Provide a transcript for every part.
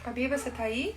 Fabi, você tá aí?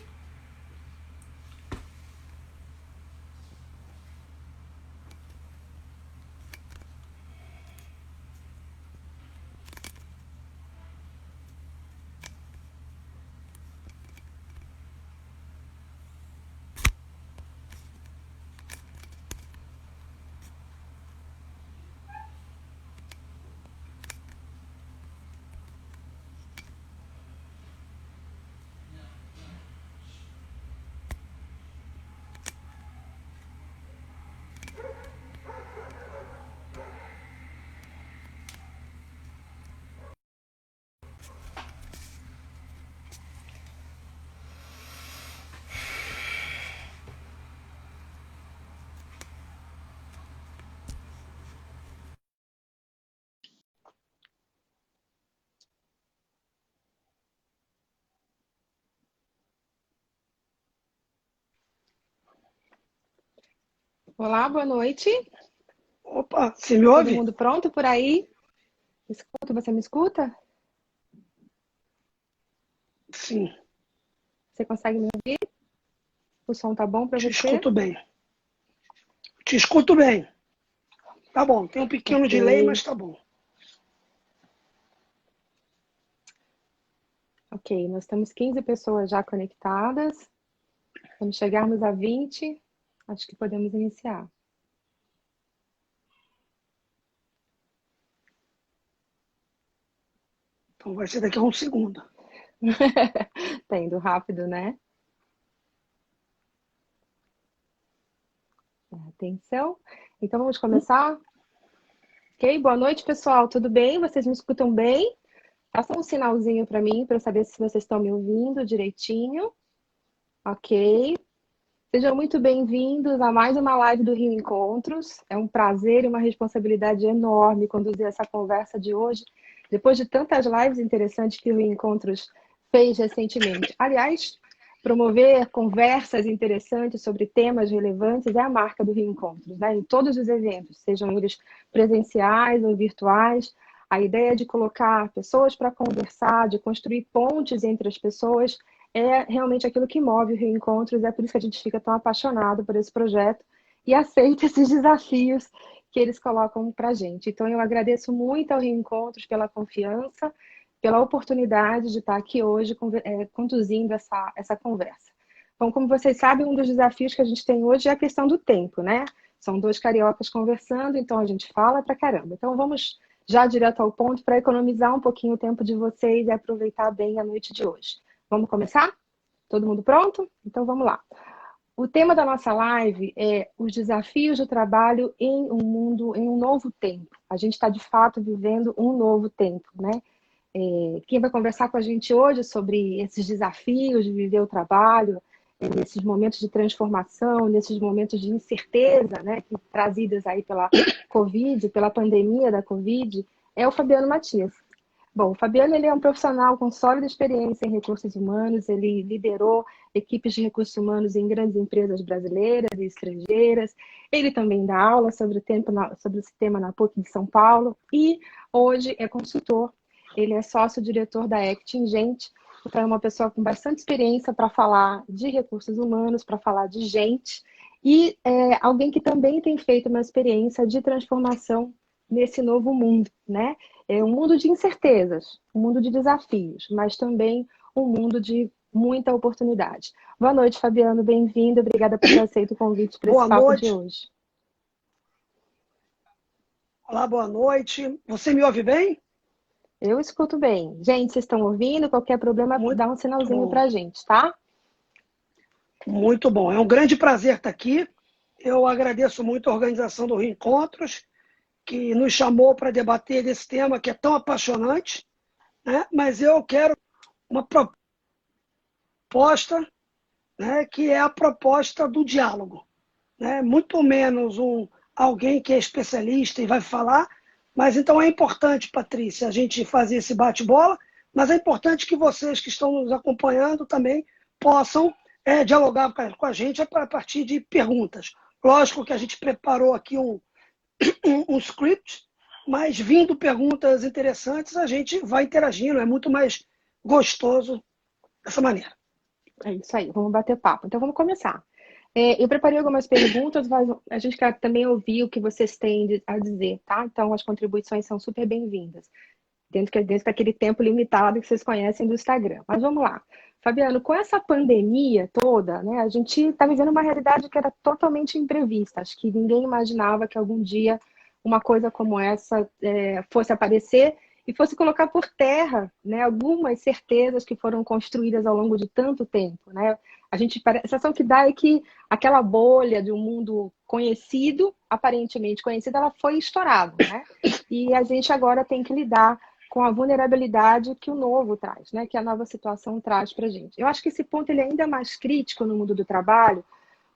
Olá, boa noite. Opa, você me Todo ouve? mundo pronto por aí? Escuta, você me escuta? Sim, Você consegue me ouvir? O som tá bom para te você? escuto bem. Te escuto bem. Tá bom, tem um pequeno Ok, delay, mas tá bom. ok. Nós temos 15 pessoas já conectadas. Quando chegarmos a 20, acho que podemos iniciar. Então vai ser daqui a um segundo. Tá indo rápido, né? Atenção. Então vamos começar? Ok, boa noite, pessoal. Tudo bem? Vocês me escutam bem? Façam um sinalzinho para mim, para eu saber se vocês estão me ouvindo direitinho. Ok. Sejam muito bem-vindos a mais uma live do Rio Encontros. É um prazer e uma responsabilidade enorme conduzir essa conversa de hoje, depois de tantas lives interessantes que o Rio Encontros fez recentemente. Aliás, promover conversas interessantes sobre temas relevantes é a marca do Rio Encontros, né? Em todos os eventos, sejam eles presenciais ou virtuais. A ideia de colocar pessoas para conversar, de construir pontes entre as pessoas, é realmente aquilo que move o Rio Encontros, é por isso que a gente fica tão apaixonado por esse projeto e aceita esses desafios que eles colocam para a gente. Então, eu agradeço muito ao Rio Encontros pela confiança, pela oportunidade de estar aqui hoje conduzindo essa conversa. Bom, como vocês sabem, um dos desafios que a gente tem hoje é a questão do tempo, né? São dois cariocas conversando, então a gente fala pra caramba. Então, vamos já direto ao ponto para economizar um pouquinho o tempo de vocês e aproveitar bem a noite de hoje. Vamos começar? Todo mundo pronto? Então vamos lá. O tema da nossa live é os desafios do trabalho em um mundo, em um novo tempo. A gente está de fato vivendo um novo tempo, né? Quem vai conversar com a gente hoje sobre esses desafios de viver o trabalho, nesses momentos de transformação, nesses momentos de incerteza, né, trazidas aí pela Covid, pela pandemia da Covid, é o Fabiano Matias. Bom, o Fabiano ele é um profissional com sólida experiência em recursos humanos, ele liderou equipes de recursos humanos em grandes empresas brasileiras e estrangeiras, ele também dá aula sobre esse tema na PUC de São Paulo e hoje é consultor, ele é sócio-diretor da Acting Gente, então é uma pessoa com bastante experiência para falar de recursos humanos, para falar de gente, e alguém que também tem feito uma experiência de transformação nesse novo mundo, né? É um mundo de incertezas, um mundo de desafios, mas também um mundo de muita oportunidade. Boa noite, Fabiano, bem-vindo. Obrigada por ter aceito o convite para esse Boa papo de noite. hoje. Olá, boa noite. Você me ouve bem? Eu escuto bem. Gente, vocês estão ouvindo? Qualquer problema, Muito dá um sinalzinho bom. para a gente, tá? Muito bom. É um grande prazer estar aqui. Eu agradeço muito a organização do Reencontros, que nos chamou para debater esse tema que é tão apaixonante, né? Mas eu quero uma proposta, né, que é a proposta do diálogo, né? Muito menos alguém que é especialista e vai falar, mas então é importante, Patrícia, a gente fazer esse bate-bola, mas é importante que vocês que estão nos acompanhando também possam dialogar com a gente a partir de perguntas. Lógico que a gente preparou aqui um script, mas vindo perguntas interessantes, a gente vai interagindo, é muito mais gostoso dessa maneira. É isso aí, vamos bater papo. Então vamos começar. Eu preparei algumas perguntas, mas a gente quer também ouvir o que vocês têm a dizer, tá? Então as contribuições são super bem-vindas, dentro daquele tempo limitado que vocês conhecem do Instagram. Mas vamos lá. Fabiano, com essa pandemia toda, né, a gente está vivendo uma realidade que era totalmente imprevista. Acho que ninguém imaginava que algum dia uma coisa como essa fosse aparecer e fosse colocar por terra, né, algumas certezas que foram construídas ao longo de tanto tempo, né? A sensação que dá é que aquela bolha de um mundo conhecido, aparentemente conhecido, ela foi estourada, né? E a gente agora tem que lidar com a vulnerabilidade que o novo traz, né? Que a nova situação traz para a gente. Eu acho que esse ponto ele é ainda mais crítico no mundo do trabalho,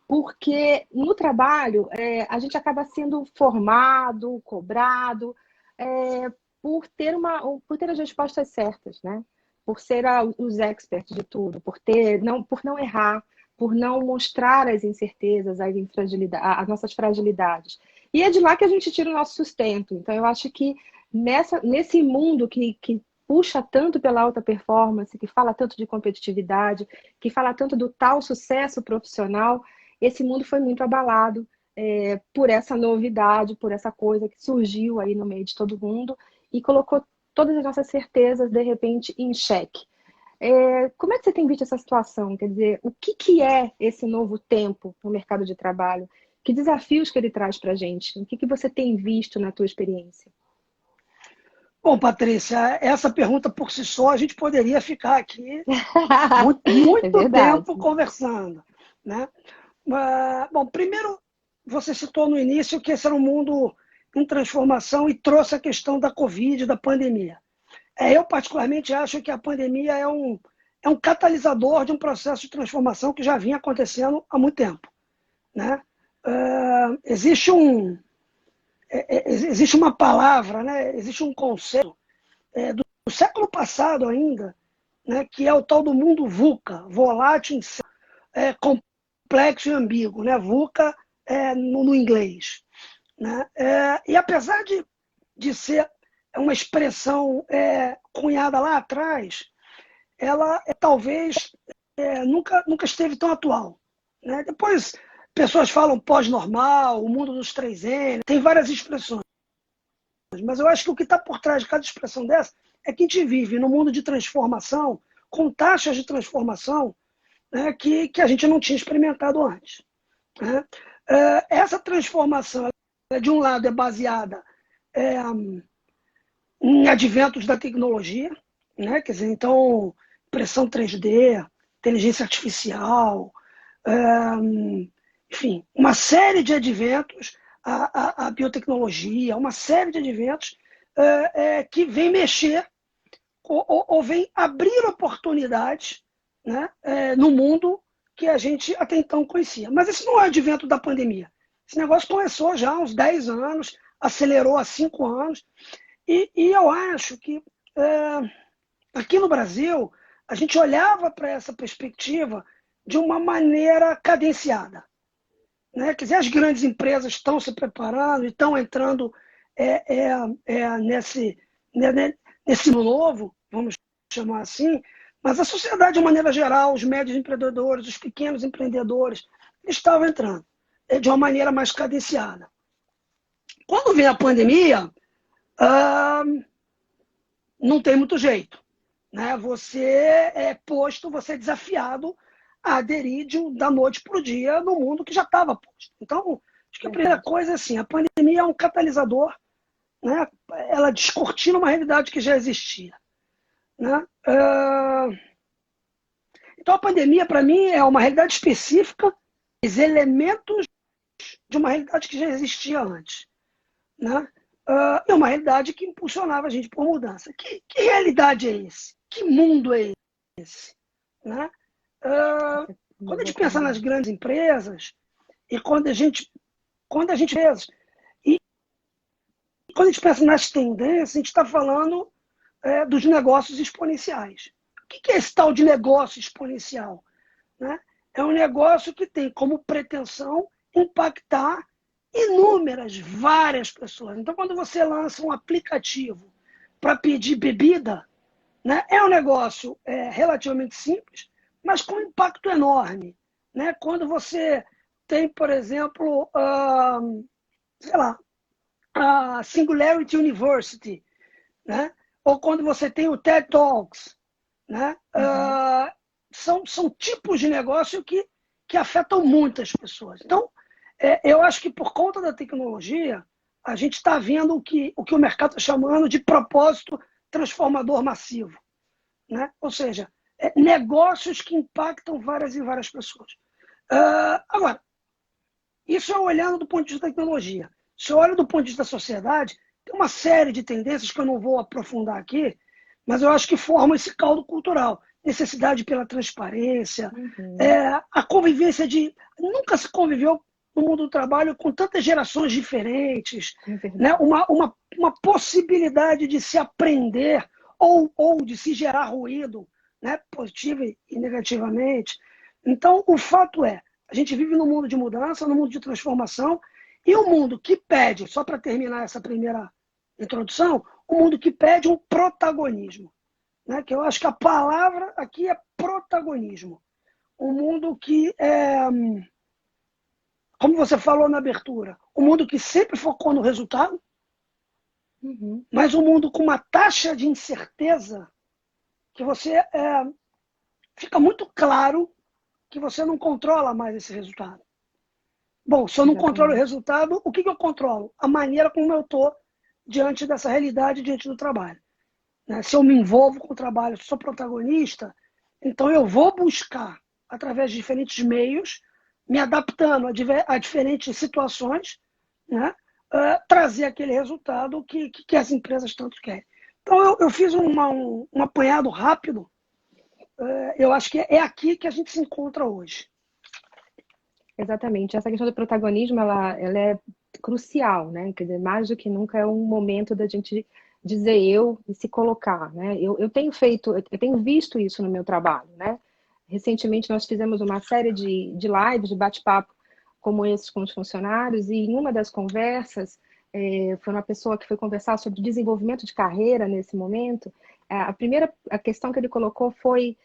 porque no trabalho a gente acaba sendo formado, cobrado, é, por ter as respostas certas, né? Por ser os experts de tudo, por não errar, por não mostrar as incertezas, as nossas fragilidades. E é de lá que a gente tira o nosso sustento. Então, eu acho que nesse mundo que puxa tanto pela alta performance, que fala tanto de competitividade, que fala tanto do tal sucesso profissional, esse mundo foi muito abalado por essa novidade, por essa coisa que surgiu aí no meio de todo mundo e colocou todas as nossas certezas, de repente, em xeque. Como é que você tem visto essa situação? Quer dizer, o que é esse novo tempo no mercado de trabalho? Que desafios que ele traz para a gente? O que você tem visto na tua experiência? Bom, Patrícia, essa pergunta por si só, a gente poderia ficar aqui muito, É muito verdade. tempo conversando, né? Bom, primeiro, você citou no início que esse era um mundo em transformação e trouxe a questão da Covid, da pandemia. Eu, particularmente, acho que a pandemia é um catalisador de um processo de transformação que já vinha acontecendo há muito tempo, né? Existe existe uma palavra, né? Existe um conceito do século passado ainda, né? Que é o tal do mundo VUCA, volátil, complexo e ambíguo, né? VUCA no inglês. Né? E apesar de ser uma expressão cunhada lá atrás, ela talvez nunca esteve tão atual. Né? Depois, pessoas falam pós-normal, o mundo dos 3N, tem várias expressões. Mas eu acho que o que está por trás de cada expressão dessa é que a gente vive num mundo de transformação, com taxas de transformação, né, que a gente não tinha experimentado antes. Né? Essa transformação, de um lado, é baseada em adventos da tecnologia, né? Quer dizer, então, impressão 3D, inteligência artificial, enfim, uma série de adventos, a biotecnologia, uma série de adventos que vem mexer ou vem abrir oportunidades, né, no mundo que a gente até então conhecia. Mas esse não é o advento da pandemia. Esse negócio começou já há uns 10 anos, acelerou há 5 anos, e eu acho que aqui no Brasil a gente olhava para essa perspectiva de uma maneira cadenciada. Né? Quer dizer, as grandes empresas estão se preparando, estão entrando nesse novo, vamos chamar assim, mas a sociedade, de maneira geral, os médios empreendedores, os pequenos empreendedores, eles estavam entrando de uma maneira mais cadenciada. Quando vem a pandemia, não tem muito jeito. Né? Você é posto, você é desafiado a aderir da noite para o dia no mundo que já estava posto. Então, acho que a primeira coisa é assim, a pandemia é um catalisador, né? Ela descortina uma realidade que já existia. Né? Então, a pandemia, para mim, é uma realidade específica, os elementos de uma realidade que já existia antes. Né? É uma realidade que impulsionava a gente por mudança. Que realidade é esse? Que mundo é esse? Né? Quando a gente pensa nas grandes empresas e quando a gente pensa nas tendências, a gente está falando dos negócios exponenciais. O que é esse tal de negócio exponencial? Né? É um negócio que tem como pretensão impactar várias pessoas. Então, quando você lança um aplicativo para pedir bebida, né, é um negócio relativamente simples, mas com impacto enorme, né? Quando você tem, por exemplo, sei lá, a Singularity University, né? Ou quando você tem o TED Talks, né? São tipos de negócio que afetam muitas pessoas. Então, eu acho que por conta da tecnologia, a gente está vendo o que o mercado está chamando de propósito transformador massivo, né? Ou seja, negócios que impactam várias e várias pessoas. Agora, isso é olhando do ponto de vista da tecnologia. Se eu olho do ponto de vista da sociedade, tem uma série de tendências que eu não vou aprofundar aqui, mas eu acho que formam esse caldo cultural. Necessidade pela transparência, a convivência de... Nunca se conviveu no mundo do trabalho com tantas gerações diferentes, né? Uma possibilidade de se aprender ou de se gerar ruído, né? Positivo e negativamente. Então, o fato é, a gente vive num mundo de mudança, num mundo de transformação, e um mundo que pede, só para terminar essa primeira introdução, um mundo que pede um protagonismo, né? Que eu acho que a palavra aqui é protagonismo. Um mundo que, como você falou na abertura, um mundo que sempre focou no resultado, mas um mundo com uma taxa de incerteza que você fica muito claro que você não controla mais esse resultado. Bom, se eu não controlo o resultado, o que eu controlo? A maneira como eu estou diante dessa realidade, diante do trabalho. Se eu me envolvo com o trabalho, sou protagonista, então eu vou buscar, através de diferentes meios, me adaptando a diferentes situações, né, trazer aquele resultado que as empresas tanto querem. Então, eu fiz um apanhado rápido. Eu acho que é aqui que a gente se encontra hoje. Exatamente. Essa questão do protagonismo, ela é crucial, né? Quer dizer, mais do que nunca é um momento da gente dizer eu e se colocar, né? Eu tenho visto isso no meu trabalho, né? Recentemente nós fizemos uma série de lives, de bate-papo como esses com os funcionários, e em uma das conversas, foi uma pessoa que foi conversar sobre desenvolvimento de carreira nesse momento. A questão que ele colocou foi: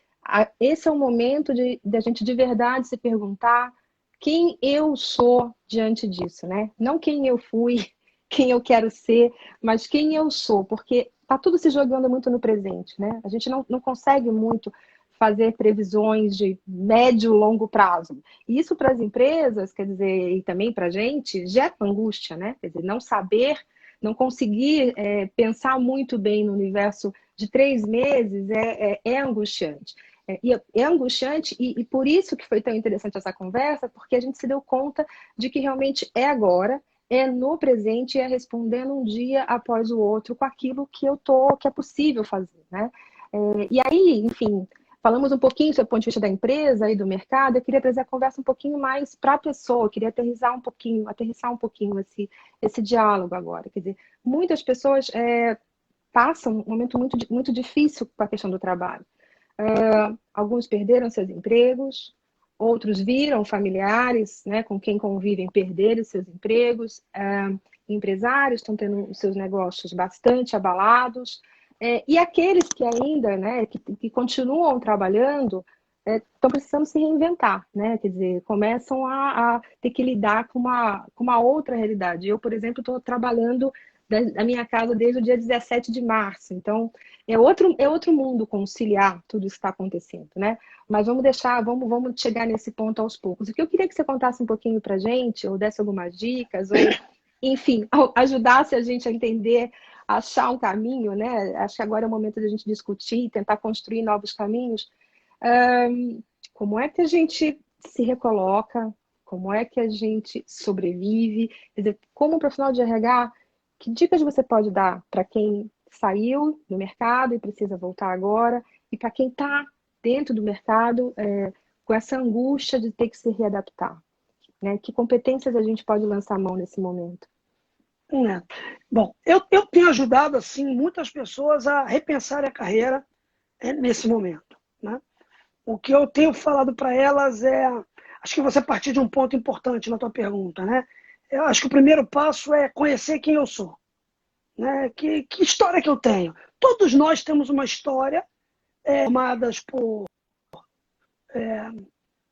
esse é o momento de a gente de verdade se perguntar quem eu sou diante disso, né? Não quem eu fui, quem eu quero ser, mas quem eu sou, porque está tudo se jogando muito no presente, né? A gente não consegue muito fazer previsões de médio e longo prazo. E isso para as empresas, quer dizer, e também para a gente, gera angústia, né? Quer dizer, não saber, não conseguir pensar muito bem no universo de 3 meses é angustiante. É angustiante e por isso que foi tão interessante essa conversa, porque a gente se deu conta de que realmente é agora, é no presente, é respondendo um dia após o outro com aquilo que é possível fazer, né? E aí, enfim, falamos um pouquinho sobre o ponto de vista da empresa e do mercado. Eu queria trazer a conversa um pouquinho mais para a pessoa, eu queria aterrissar um pouquinho esse diálogo agora. Quer dizer, muitas pessoas passam um momento muito, muito difícil com a questão do trabalho. Alguns perderam seus empregos, outros viram familiares, né, com quem convivem perderem seus empregos, empresários estão tendo seus negócios bastante abalados, e aqueles que ainda, né, que continuam trabalhando, estão precisando se reinventar, né? Quer dizer, começam a ter que lidar com uma outra realidade. Eu, por exemplo, estou trabalhando da minha casa desde o dia 17 de março. Então, é outro mundo conciliar tudo isso que está acontecendo, né? Mas vamos chegar nesse ponto aos poucos. O que eu queria que você contasse um pouquinho para a gente, ou desse algumas dicas, ou, enfim, ajudasse a gente a entender, a achar um caminho, né? Acho que agora é o momento de a gente discutir, tentar construir novos caminhos. Como é que a gente se recoloca? Como é que a gente sobrevive? Quer dizer, como profissional de RH, que dicas você pode dar para quem saiu do mercado e precisa voltar agora, e para quem está dentro do mercado com essa angústia de ter que se readaptar, né? Que competências a gente pode lançar a mão nesse momento? Bom, eu tenho ajudado assim muitas pessoas a repensar a carreira nesse momento, né? O que eu tenho falado para elas acho que você partiu de um ponto importante na tua pergunta, né? Eu acho que o primeiro passo é conhecer quem eu sou, né? Que história que eu tenho? Todos nós temos uma história formadas por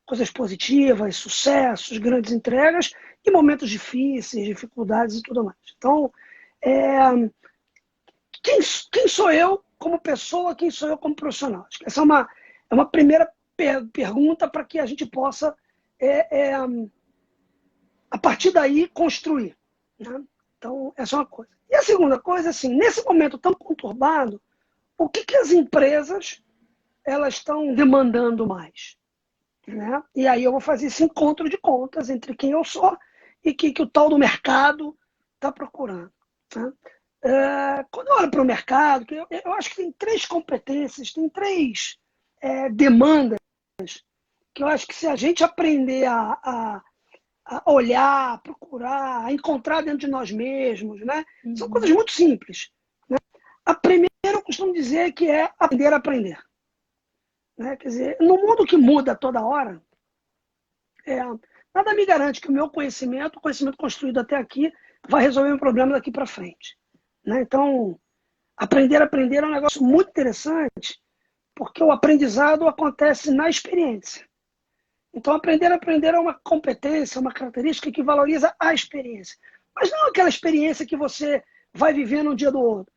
coisas positivas, sucessos, grandes entregas e momentos difíceis, dificuldades e tudo mais. Então, quem sou eu como pessoa, quem sou eu como profissional? Acho que essa é uma primeira pergunta para que a gente possa, a partir daí, construir. Né? Então, essa é uma coisa. E a segunda coisa, assim, nesse momento tão conturbado, o que as empresas elas estão demandando mais? Né? E aí eu vou fazer esse encontro de contas entre quem eu sou e que o tal do mercado está procurando. Né? Quando eu olho para o mercado, eu acho que tem 3 competências, tem 3 demandas que eu acho que se a gente aprender a olhar, a procurar, a encontrar dentro de nós mesmos, né? São coisas muito simples. Né? A primeira, eu costumo dizer que é aprender a aprender. Né? Quer dizer, no mundo que muda toda hora, nada me garante que o meu conhecimento, o conhecimento construído até aqui, vai resolver um problema daqui para frente. Né? Então, aprender a aprender é um negócio muito interessante, porque o aprendizado acontece na experiência. Então, aprender a aprender é uma competência, uma característica que valoriza a experiência. Mas não aquela experiência que você vai viver num dia do outro,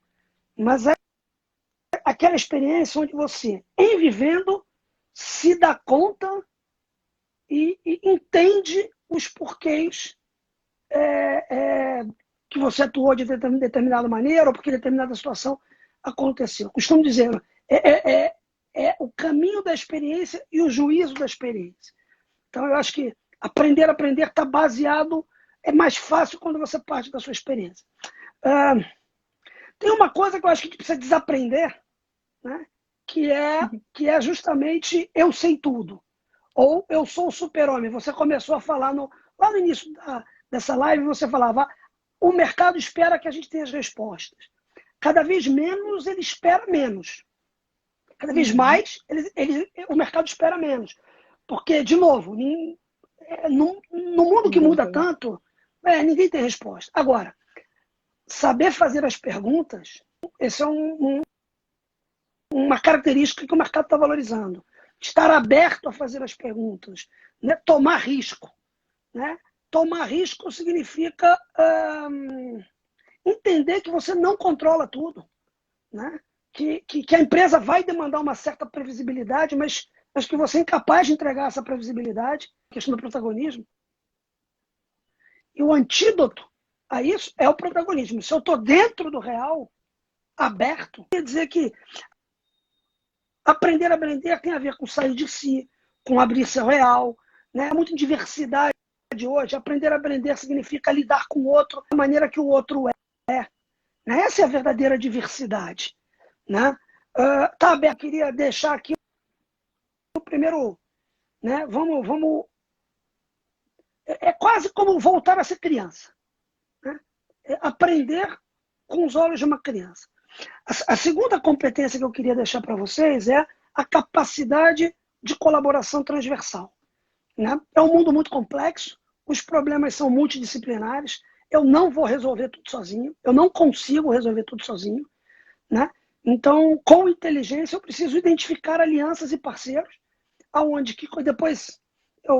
mas é aquela experiência onde você, em vivendo, se dá conta e entende os porquês que você atuou de determinada maneira ou porque determinada situação aconteceu. Eu costumo dizer, é o caminho da experiência e o juízo da experiência. Então, eu acho que aprender a aprender está baseado, é mais fácil quando você parte da sua experiência. Tem uma coisa que eu acho que a gente precisa desaprender, né? que é justamente eu sei tudo. Ou eu sou o super-homem. Você começou a falar, lá no início dessa live, você falava, o mercado espera que a gente tenha as respostas. Cada vez menos ele espera menos. Cada vez mais o mercado espera menos. Porque, de novo, no mundo que muda tanto, ninguém tem resposta. Agora, saber fazer as perguntas, esse é uma característica que o mercado está valorizando. Estar aberto a fazer as perguntas, né? Tomar risco. Né? Tomar risco significa entender que você não controla tudo. Né? Que a empresa vai demandar uma certa previsibilidade, mas que você é incapaz de entregar essa previsibilidade, questão do protagonismo. E o antídoto a isso é o protagonismo. Se eu estou dentro do real, aberto, quer dizer que aprender a aprender tem a ver com sair de si, com abrir seu real. Né? Muita diversidade hoje. Aprender a aprender significa lidar com o outro da maneira que o outro é. Né? Essa é a verdadeira diversidade. Né? Tá aberto. Eu queria deixar aqui o primeiro, né? Vamos. É quase como voltar a ser criança. Né? Aprender com os olhos de uma criança. A segunda competência que eu queria deixar para vocês é a capacidade de colaboração transversal. Né? É um mundo muito complexo, os problemas são multidisciplinares, eu não vou resolver tudo sozinho, eu não consigo resolver tudo sozinho. Né? Então, com inteligência, eu preciso identificar alianças e parceiros, aonde que depois,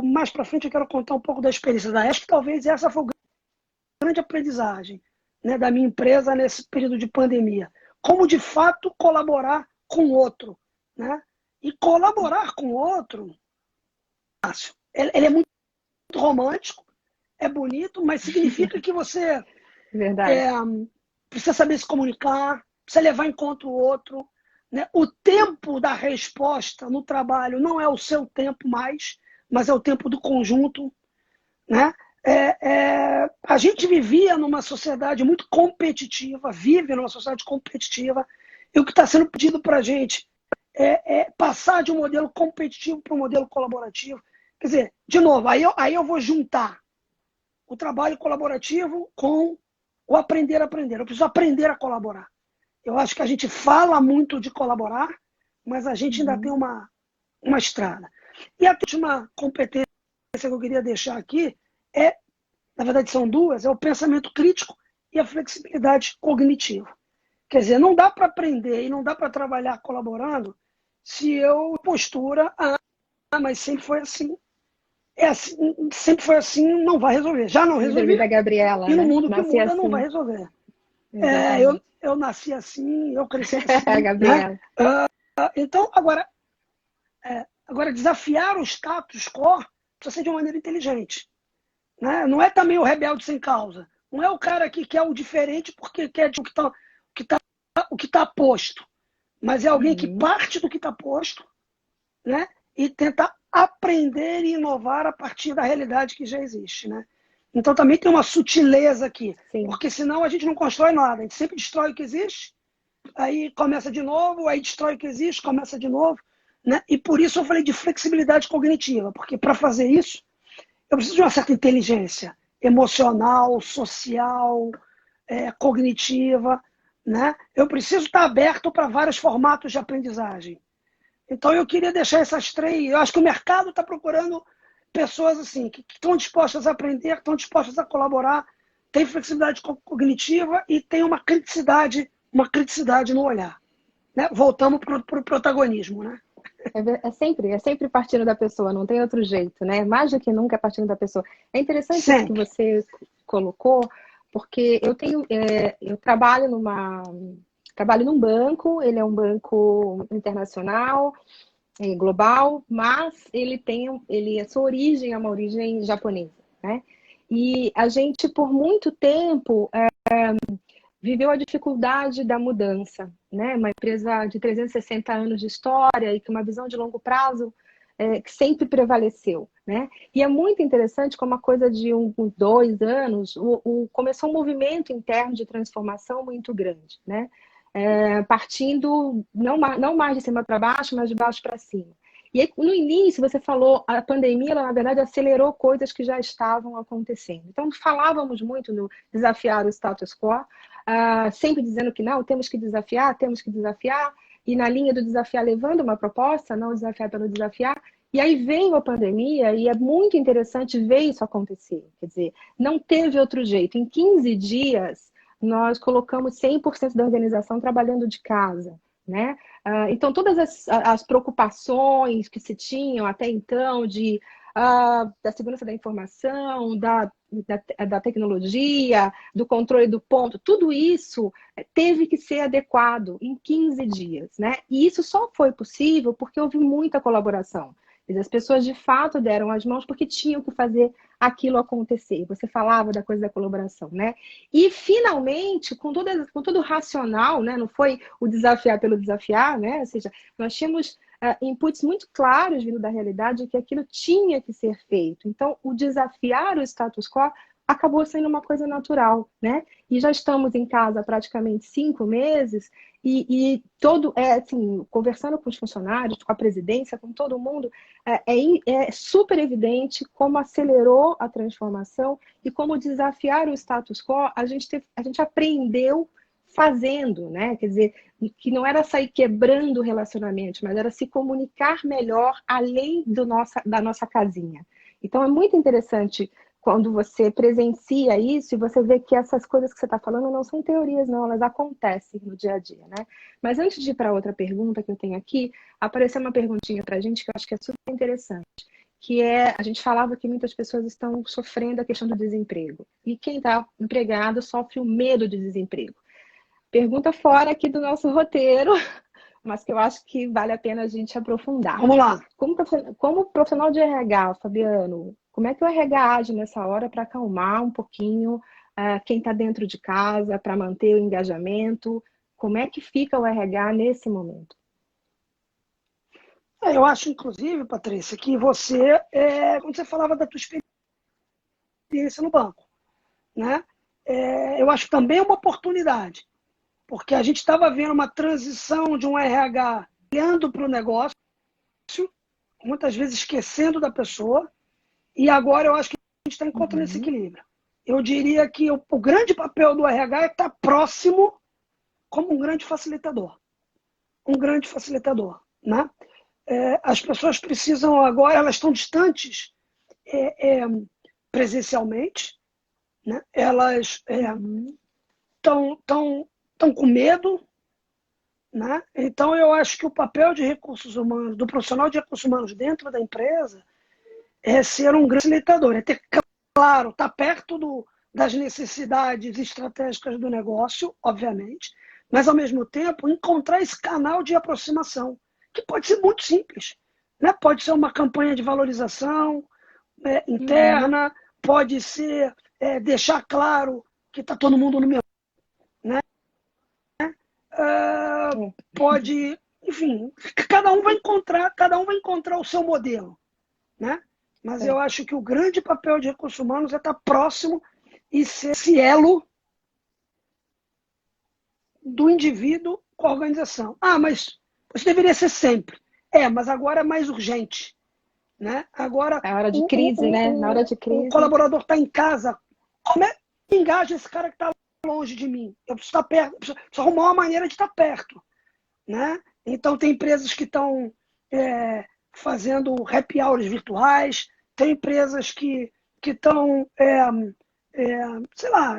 mais para frente, eu quero contar um pouco da experiência da ESC, que talvez essa foi a grande aprendizagem, né, da minha empresa nesse período de pandemia. Como, de fato, colaborar com o outro. Né? E colaborar com o outro, fácil. Ele é muito romântico, é bonito, mas significa que você precisa saber se comunicar, precisa levar em conta o outro. Né? O tempo da resposta no trabalho não é o seu tempo mais, mas é o tempo do conjunto. Né? A gente vivia numa sociedade muito competitiva, vive numa sociedade competitiva, e o que está sendo pedido para a gente é passar de um modelo competitivo para um modelo colaborativo. Quer dizer, de novo, aí eu vou juntar o trabalho colaborativo com o aprender a aprender. Eu preciso aprender a colaborar. Eu acho que a gente fala muito de colaborar, mas a gente ainda tem uma estrada. E a última competência que eu queria deixar aqui na verdade são duas, é o pensamento crítico e a flexibilidade cognitiva. Quer dizer, não dá para aprender e não dá para trabalhar colaborando se eu postura mas sempre foi assim. É assim, sempre foi assim, não vai resolver. Já não Síndrome da resolvia, Gabriela, e no né? mundo que Nasci muda não vai assim. resolver. Exatamente. Eu nasci assim, eu cresci A assim, né? Gabriela. Então, agora desafiar o status quo precisa ser de uma maneira inteligente. Né? Não é também o rebelde sem causa. Não é o cara que quer o diferente porque quer o que tá posto. Mas é alguém que Uhum. parte do que está posto, né? E tenta aprender e inovar a partir da realidade que já existe. Né? Então também tem uma sutileza aqui. Sim. Porque senão a gente não constrói nada. A gente sempre destrói o que existe, aí começa de novo, aí destrói o que existe, começa de novo. Né? E por isso eu falei de flexibilidade cognitiva, porque para fazer isso, eu preciso de uma certa inteligência emocional, social, cognitiva. Né? Eu preciso estar aberto para vários formatos de aprendizagem. Então eu queria deixar essas três. Eu acho que o mercado está procurando pessoas assim, que estão dispostas a aprender, que estão dispostas a colaborar, tem flexibilidade cognitiva e tem uma criticidade no olhar. Né? Voltamos para o protagonismo. Né? É sempre partindo da pessoa, não tem outro jeito, né? Mais do que nunca é partindo da pessoa. É interessante isso que Sempre. você colocou, porque eu trabalho num banco, ele é um banco internacional, global, mas a sua origem é uma origem japonesa, né? E a gente, por muito tempo, viveu a dificuldade da mudança, né? Uma empresa de 360 anos de história e com uma visão de longo prazo que sempre prevaleceu, né? E é muito interessante como a coisa de 2 anos começou um movimento interno de transformação muito grande, né? Partindo não mais de cima para baixo, mas de baixo para cima. E aí, no início, você falou, a pandemia, ela, na verdade, acelerou coisas que já estavam acontecendo. Então, falávamos muito no desafiar o status quo, sempre dizendo que não, temos que desafiar, e na linha do desafiar, levando uma proposta, não desafiar pelo desafiar. E aí veio a pandemia, e é muito interessante ver isso acontecer. Quer dizer, não teve outro jeito. Em 15 dias, nós colocamos 100% da organização trabalhando de casa, né? Então, todas as preocupações que se tinham até então da segurança da informação, da tecnologia, do controle do ponto, tudo isso teve que ser adequado em 15 dias, né? E isso só foi possível porque houve muita colaboração. As pessoas de fato deram as mãos porque tinham que fazer aquilo acontecer. Você falava da coisa da colaboração, né? E finalmente, com todo racional, né? Não foi o desafiar pelo desafiar, né? Ou seja, nós tínhamos inputs muito claros vindo da realidade que aquilo tinha que ser feito. Então, o desafiar o status quo acabou sendo uma coisa natural, né? E já estamos em casa há praticamente 5 meses assim, conversando com os funcionários, com a presidência, com todo mundo, é super evidente como acelerou a transformação e como desafiar o status quo a gente aprendeu fazendo, né? Quer dizer, que não era sair quebrando relacionamentos, mas era se comunicar melhor além da nossa casinha. Então é muito interessante quando você presencia isso e você vê que essas coisas que você está falando não são teorias, não, elas acontecem no dia a dia, né? Mas antes de ir para outra pergunta que eu tenho aqui, apareceu uma perguntinha para a gente que eu acho que é super interessante, que a gente falava que muitas pessoas estão sofrendo a questão do desemprego. E quem está empregado sofre o medo de desemprego. Pergunta fora aqui do nosso roteiro, mas que eu acho que vale a pena a gente aprofundar. Vamos lá. Como profissional de RH, Fabiano, como é que o RH age nessa hora para acalmar um pouquinho quem está dentro de casa, para manter o engajamento? Como é que fica o RH nesse momento? Eu acho, inclusive, Patrícia, que quando você falava da tua experiência no banco, né? Eu acho também uma oportunidade, porque a gente estava vendo uma transição de um RH olhando para o negócio, muitas vezes esquecendo da pessoa, e agora eu acho que a gente está encontrando esse equilíbrio. Eu diria que o grande papel do RH é estar próximo como um grande facilitador. Um grande facilitador. Né? As pessoas precisam agora, elas estão distantes presencialmente, né? Elas estão com medo, né? Então, eu acho que o papel de recursos humanos, do profissional de recursos humanos dentro da empresa, é ser um grande facilitador, é ter claro, estar perto das necessidades estratégicas do negócio, obviamente, mas, ao mesmo tempo, encontrar esse canal de aproximação, que pode ser muito simples, né? Pode ser uma campanha de valorização Uhum. interna, pode ser deixar claro que está todo mundo no mesmo, né? É. Pode, enfim, cada um vai encontrar o seu modelo, né? Mas eu É. acho que o grande papel de recursos humanos é estar próximo e ser esse elo do indivíduo com a organização. Ah, mas isso deveria ser sempre. Mas agora é mais urgente, né? Agora É hora de o, crise, né? Na hora de o crise. colaborador está em casa. Como é que engaja esse cara que está longe de mim? Eu preciso estar perto, preciso arrumar uma maneira de estar perto, né? Então, tem empresas que estão fazendo happy hours virtuais, tem empresas que estão, sei lá,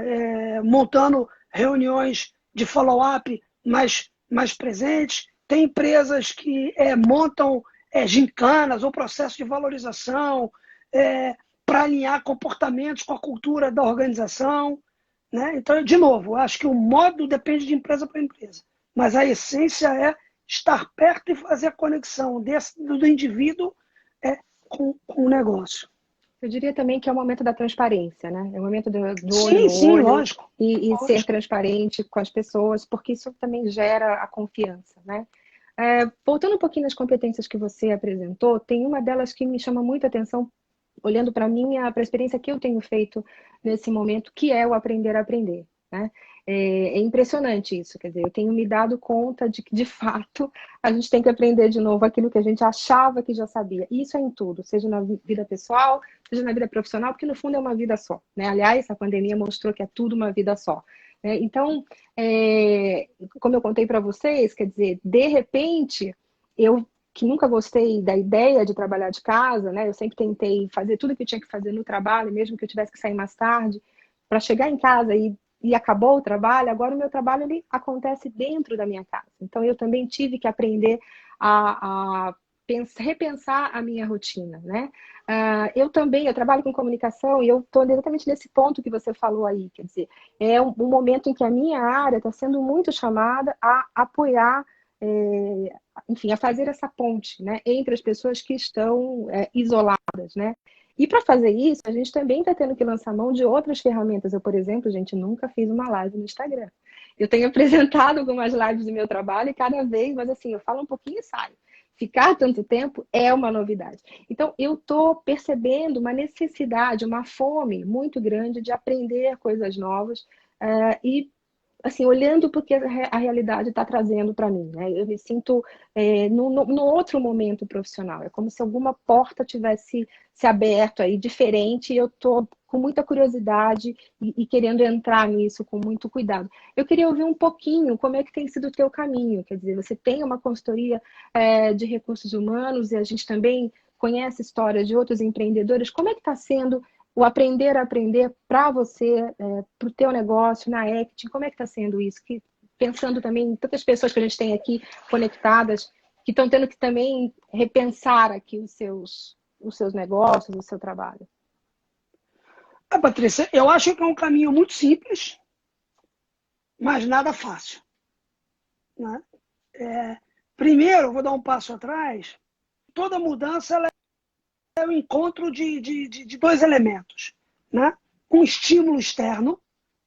montando reuniões de follow-up mais presentes, tem empresas que montam gincanas ou processos de valorização para alinhar comportamentos com a cultura da organização, né? Então, de novo, acho que o modo depende de empresa para empresa, mas a essência é estar perto e fazer a conexão do indivíduo com o negócio. Eu diria também que é o momento da transparência, né? É o momento do olho Sim, no sim, olho lógico. e ser Lógico. transparente com as pessoas, porque isso também gera a confiança, né? Voltando um pouquinho nas competências que você apresentou, tem uma delas que me chama muita atenção, olhando para mim, para a experiência que eu tenho feito nesse momento, que é o aprender a aprender, né? É impressionante isso, quer dizer, eu tenho me dado conta de que, de fato, a gente tem que aprender de novo aquilo que a gente achava que já sabia. E isso é em tudo, seja na vida pessoal, seja na vida profissional, porque no fundo é uma vida só, né? Aliás, a pandemia mostrou que é tudo uma vida só. Então, como eu contei para vocês, quer dizer, de repente, eu que nunca gostei da ideia de trabalhar de casa, né? Eu sempre tentei fazer tudo que eu tinha que fazer no trabalho, mesmo que eu tivesse que sair mais tarde, para chegar em casa e acabou o trabalho. Agora o meu trabalho ele acontece dentro da minha casa. Então eu também tive que aprender a repensar a minha rotina, né? Eu trabalho com comunicação e eu estou exatamente nesse ponto que você falou aí, quer dizer, é um momento em que a minha área está sendo muito chamada a apoiar enfim, a fazer essa ponte, né, entre as pessoas que estão isoladas, né? E para fazer isso, a gente também está tendo que lançar mão de outras ferramentas. Eu, por exemplo, gente, nunca fiz uma live no Instagram. Eu tenho apresentado algumas lives do meu trabalho e cada vez, mas assim, eu falo um pouquinho e saio. Ficar tanto tempo é uma novidade. Então, eu estou percebendo uma necessidade, uma fome muito grande de aprender coisas novas e assim, olhando porque a realidade está trazendo para mim, né? Eu me sinto no outro momento profissional. É como se alguma porta tivesse se aberto aí, diferente, e eu estou com muita curiosidade e querendo entrar nisso com muito cuidado. Eu queria ouvir um pouquinho como é que tem sido o teu caminho. Quer dizer, você tem uma consultoria de recursos humanos e a gente também conhece histórias de outros empreendedores. Como é que está sendo o aprender a aprender para você, para o teu negócio, na Acting, como é que está sendo isso? Pensando também em tantas pessoas que a gente tem aqui conectadas, que estão tendo que também repensar aqui os seus negócios, o seu trabalho. Patrícia, eu acho que é um caminho muito simples, mas nada fácil, né? Primeiro, vou dar um passo atrás. Toda mudança ela é o encontro de dois elementos, né? Um estímulo externo,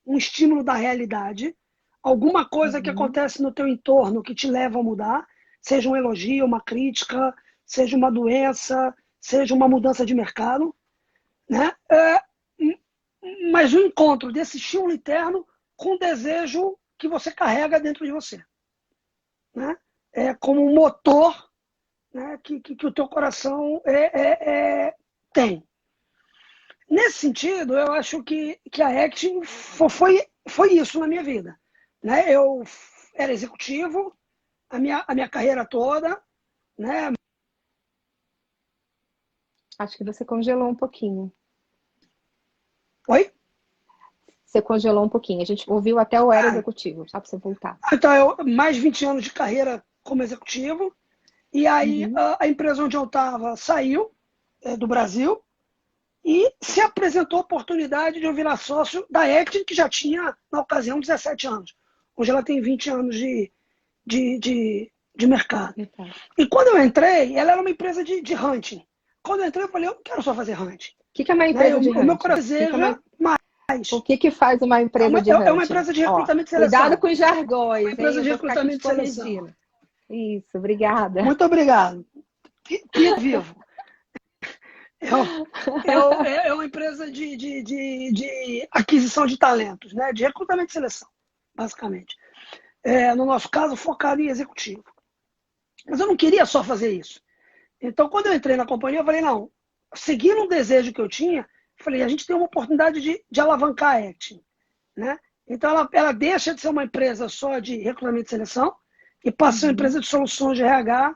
um estímulo da realidade, alguma coisa que Uhum. acontece no teu entorno que te leva a mudar, seja um elogio, uma crítica, seja uma doença, seja uma mudança de mercado, né? Mas o encontro desse estímulo interno com o desejo que você carrega dentro de você, né? É como um motor, né, que o teu coração tem. Nesse sentido, eu acho que a Acting foi isso na minha vida, né? Eu era executivo a minha carreira toda, né? Acho que você congelou um pouquinho. Oi? você congelou um pouquinho. A gente ouviu até o era executivo, só para você voltar. Então, mais 20 anos de carreira como executivo. E aí a empresa onde eu estava saiu do Brasil e se apresentou a oportunidade de eu virar sócio da Actin, que já tinha, na ocasião, 17 anos. Hoje ela tem 20 anos de mercado. E quando eu entrei, ela era uma empresa de hunting. Quando eu entrei, eu falei, eu não quero só fazer hunting. O que é uma empresa de hunting? O meu coração deseja mais. O que faz uma empresa de hunting? É uma empresa de recrutamento e seleção. Cuidado com os jargões. Uma empresa de recrutamento e seleção. Isso, obrigada. Muito obrigado. Que vivo. É uma empresa de aquisição de talentos, né? De recrutamento e seleção, basicamente. No nosso caso, focado em executivo. Mas eu não queria só fazer isso. Então, quando eu entrei na companhia, eu falei, não, seguindo um desejo que eu tinha, falei, a gente tem uma oportunidade de alavancar a Actin, né? Então, ela deixa de ser uma empresa só de recrutamento e seleção e passa a ser uma empresa de soluções de RH,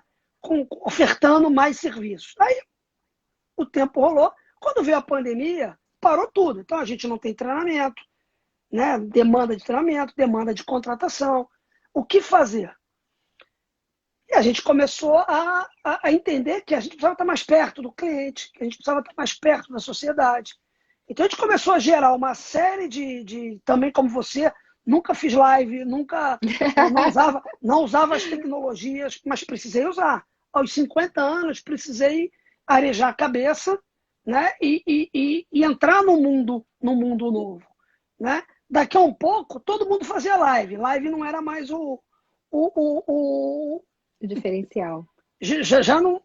ofertando mais serviços. Aí, o tempo rolou. Quando veio a pandemia, parou tudo. Então, a gente não tem treinamento, né? Demanda de treinamento, demanda de contratação. O que fazer? E a gente começou a entender que a gente precisava estar mais perto do cliente, que a gente precisava estar mais perto da sociedade. Então, a gente começou a gerar uma série também como você, nunca fiz live, não usava as tecnologias, mas precisei usar. Aos 50 anos, precisei arejar a cabeça, né? E entrar no mundo novo, né? Daqui a um pouco, todo mundo fazia live. Live não era mais o diferencial. Já não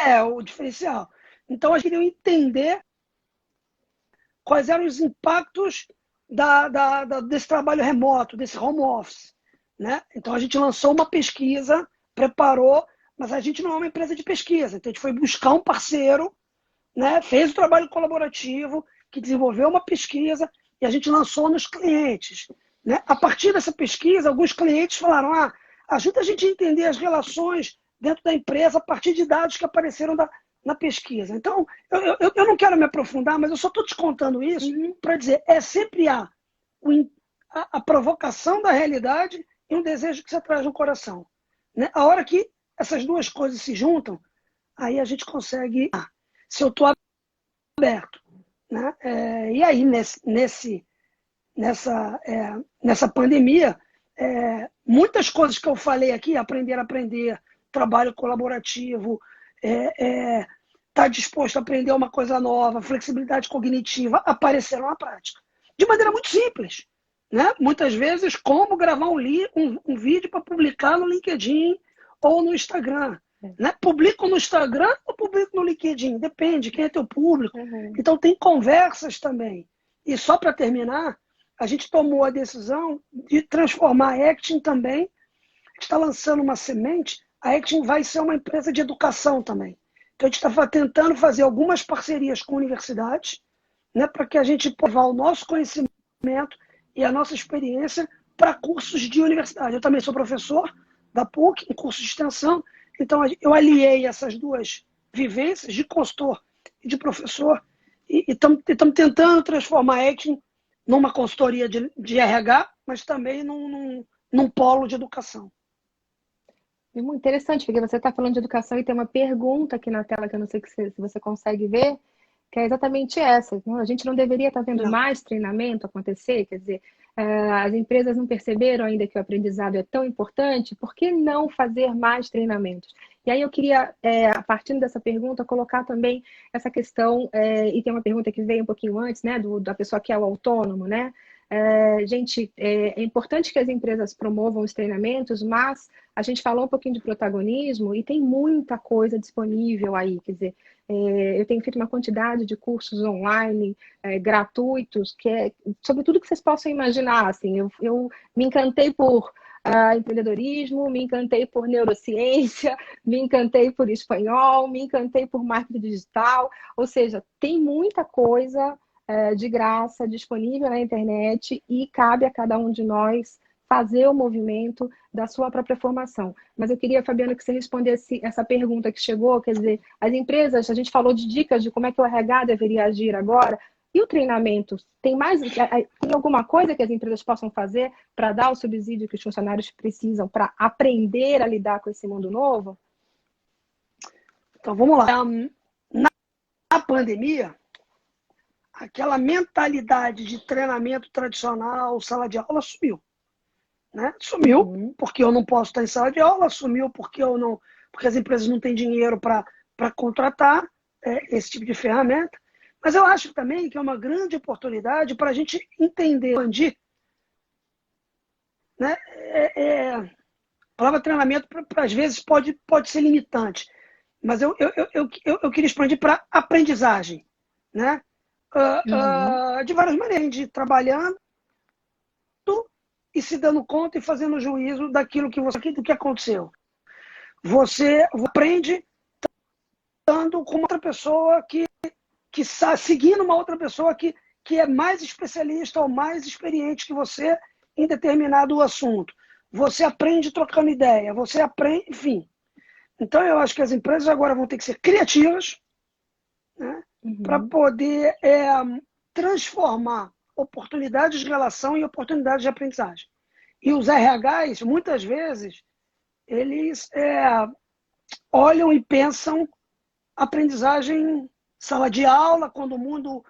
é o diferencial. Então, a gente queria entender quais eram os impactos desse trabalho remoto, desse home office, né? Então, a gente lançou uma pesquisa, preparou, mas a gente não é uma empresa de pesquisa. Então, a gente foi buscar um parceiro, né? Fez o trabalho colaborativo, que desenvolveu uma pesquisa e a gente lançou nos clientes, né? A partir dessa pesquisa, alguns clientes falaram, ajuda a gente a entender as relações dentro da empresa a partir de dados que apareceram na pesquisa. Então, eu não quero me aprofundar, mas eu só estou te contando isso para dizer, sempre há a provocação da realidade e um desejo que você traz no coração, né? A hora que essas duas coisas se juntam, aí a gente consegue, se eu estou aberto, né? E aí, nessa pandemia, muitas coisas que eu falei aqui, aprender, trabalho colaborativo, estar disposto a aprender uma coisa nova, flexibilidade cognitiva, apareceram na prática. De maneira muito simples, né? Muitas vezes, como gravar um vídeo para publicar no LinkedIn ou no Instagram. Né? Publico no Instagram ou publico no LinkedIn? Depende, quem é teu público. Então, tem conversas também. E só para terminar, a gente tomou a decisão de transformar a Actin também. A gente está lançando uma semente. A Actin vai ser uma empresa de educação também. Então, a gente está tentando fazer algumas parcerias com universidades, né, para que a gente possa levar o nosso conhecimento e a nossa experiência para cursos de universidade. Eu também sou professor da PUC, em curso de extensão. Então, eu aliei essas duas vivências de consultor e de professor e estamos tentando transformar a Actin numa consultoria de RH, mas também num polo de educação. É muito interessante, porque você está falando de educação e tem uma pergunta aqui na tela que eu não sei se você consegue ver, que é exatamente essa. A gente não deveria estar vendo mais treinamento acontecer? Quer dizer, as empresas não perceberam ainda que o aprendizado é tão importante, por que não fazer mais treinamentos? E aí eu queria, a partir dessa pergunta, colocar também essa questão, e tem uma pergunta que veio um pouquinho antes, né, da pessoa que é o autônomo, né? Gente, é importante que as empresas promovam os treinamentos, mas a gente falou um pouquinho de protagonismo e tem muita coisa disponível aí, quer dizer, eu tenho feito uma quantidade de cursos online, gratuitos, que é sobre tudo que vocês possam imaginar, assim, eu me encantei por empreendedorismo, me encantei por neurociência, me encantei por espanhol, me encantei por marketing digital, ou seja, tem muita coisa de graça disponível na internet e cabe a cada um de nós fazer o movimento da sua própria formação. Mas eu queria, Fabiana, que você respondesse essa pergunta que chegou, quer dizer, as empresas, a gente falou de dicas de como é que o RH deveria agir agora, E o treinamento, tem alguma coisa que as empresas possam fazer para dar o subsídio que os funcionários precisam para aprender a lidar com esse mundo novo? Então, vamos lá. Na pandemia, aquela mentalidade de treinamento tradicional, sala de aula, sumiu. Né? Sumiu porque eu não posso estar em sala de aula, sumiu porque as empresas não têm dinheiro para contratar esse tipo de ferramenta. Mas eu acho também que é uma grande oportunidade para a gente entender, expandir. Né? A palavra treinamento, às vezes, pode ser limitante, mas eu queria expandir para aprendizagem. Né? De várias maneiras, de trabalhando e se dando conta e fazendo juízo do que aconteceu. Você aprende estando com outra pessoa que está seguindo uma outra pessoa que é mais especialista ou mais experiente que você em determinado assunto. Você aprende trocando ideia, você aprende, enfim. Então, eu acho que as empresas agora vão ter que ser criativas, né, para poder transformar oportunidades de relação em oportunidades de aprendizagem. E os RHs, muitas vezes, eles olham e pensam aprendizagem sala de aula, quando muito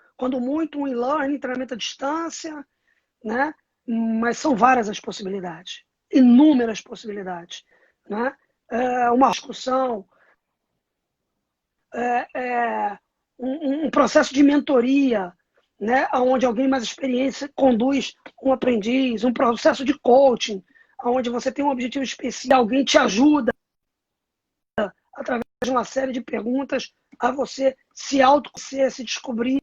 um e-learning, treinamento à distância, né? Mas são várias as possibilidades, inúmeras possibilidades. Né? Uma discussão, um processo de mentoria, né? Onde alguém mais experiente conduz um aprendiz, um processo de coaching, onde você tem um objetivo especial, alguém te ajuda através de uma série de perguntas a você se autoconhecer, se descobrir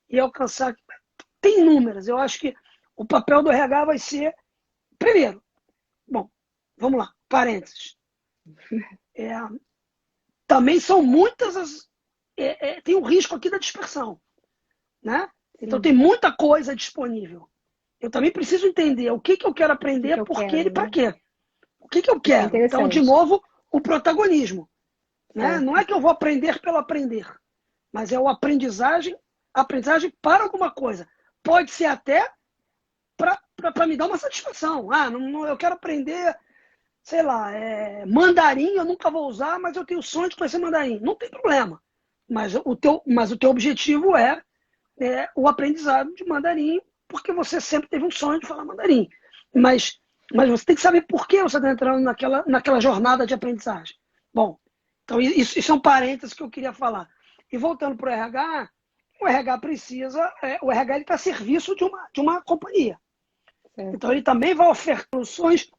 e alcançar. Tem inúmeras. Eu acho que o papel do RH vai ser, primeiro, bom, vamos lá, parênteses. Também são muitas tem o risco aqui da dispersão. Né? Então tem muita coisa disponível. Eu também preciso entender o que eu quero aprender, por quê e para quê. O que eu quero. Então, de novo, o protagonismo. Né? Não é que eu vou aprender pelo aprender, mas é o aprendizagem para alguma coisa. Pode ser até para me dar uma satisfação. Eu quero aprender, sei lá, mandarim, eu nunca vou usar, mas eu tenho o sonho de conhecer mandarim. Não tem problema. Mas o teu objetivo é o aprendizado de mandarim, porque você sempre teve um sonho de falar mandarim. Mas você tem que saber por que você está entrando naquela jornada de aprendizagem. Bom, então isso é um parênteses que eu queria falar. E voltando para o RH, o RH precisa, o RH está a serviço de uma companhia. Então ele também vai ofertar soluções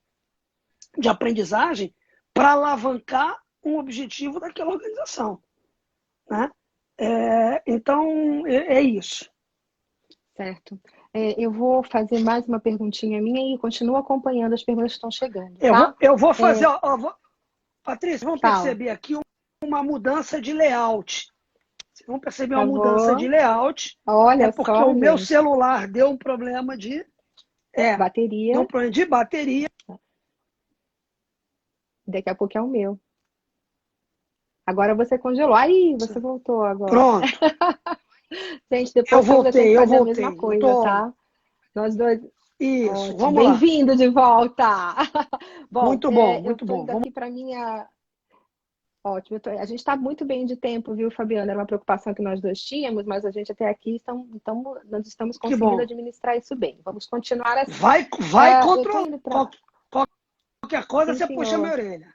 de aprendizagem para alavancar um objetivo daquela organização. Né? Então, é isso. Certo. Eu vou fazer mais uma perguntinha minha e continuo acompanhando as perguntas que estão chegando. Tá? Eu vou fazer... Patrícia, vamos Fala. perceber aqui uma mudança de layout. Vocês vão perceber uma mudança de layout. Olha porque só, o meu celular deu um problema de... bateria. Deu um problema de bateria. Daqui a pouco é o meu. Agora você congelou. Aí, você voltou agora. Pronto. Gente, depois eu voltei. a mesma coisa, tá? Nós dois. Isso, ótimo. Vamos lá. Bem-vindo de volta. Bom, muito bom, muito bom. Aqui para minha. Ótimo. A gente está muito bem de tempo, viu, Fabiana? Era uma preocupação que nós dois tínhamos, mas a gente até aqui nós estamos conseguindo administrar isso bem. Vamos continuar assim. Vai controlar. Qualquer coisa, você puxa a minha orelha.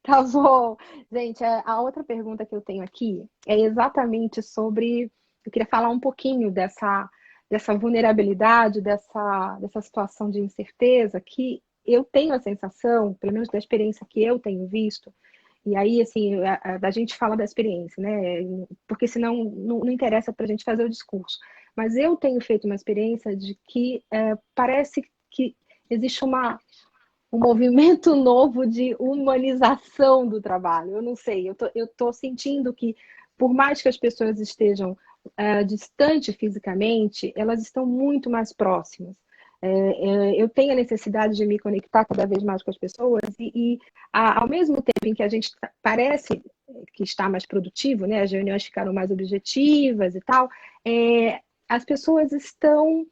Tá bom. Gente, a outra pergunta que eu tenho aqui é exatamente sobre... Eu queria falar um pouquinho dessa vulnerabilidade, dessa situação de incerteza que eu tenho a sensação, pelo menos da experiência que eu tenho visto, e aí, assim, a gente fala da experiência, né? Porque senão não interessa para a gente fazer o discurso. Mas eu tenho feito uma experiência de que parece que existe um movimento novo de humanização do trabalho. Eu não sei, eu tô sentindo que, por mais que as pessoas estejam distantes fisicamente, elas estão muito mais próximas. Eu tenho a necessidade de me conectar cada vez mais com as pessoas e ao mesmo tempo em que a gente parece que está mais produtivo, né? As reuniões ficaram mais objetivas e tal, as pessoas estão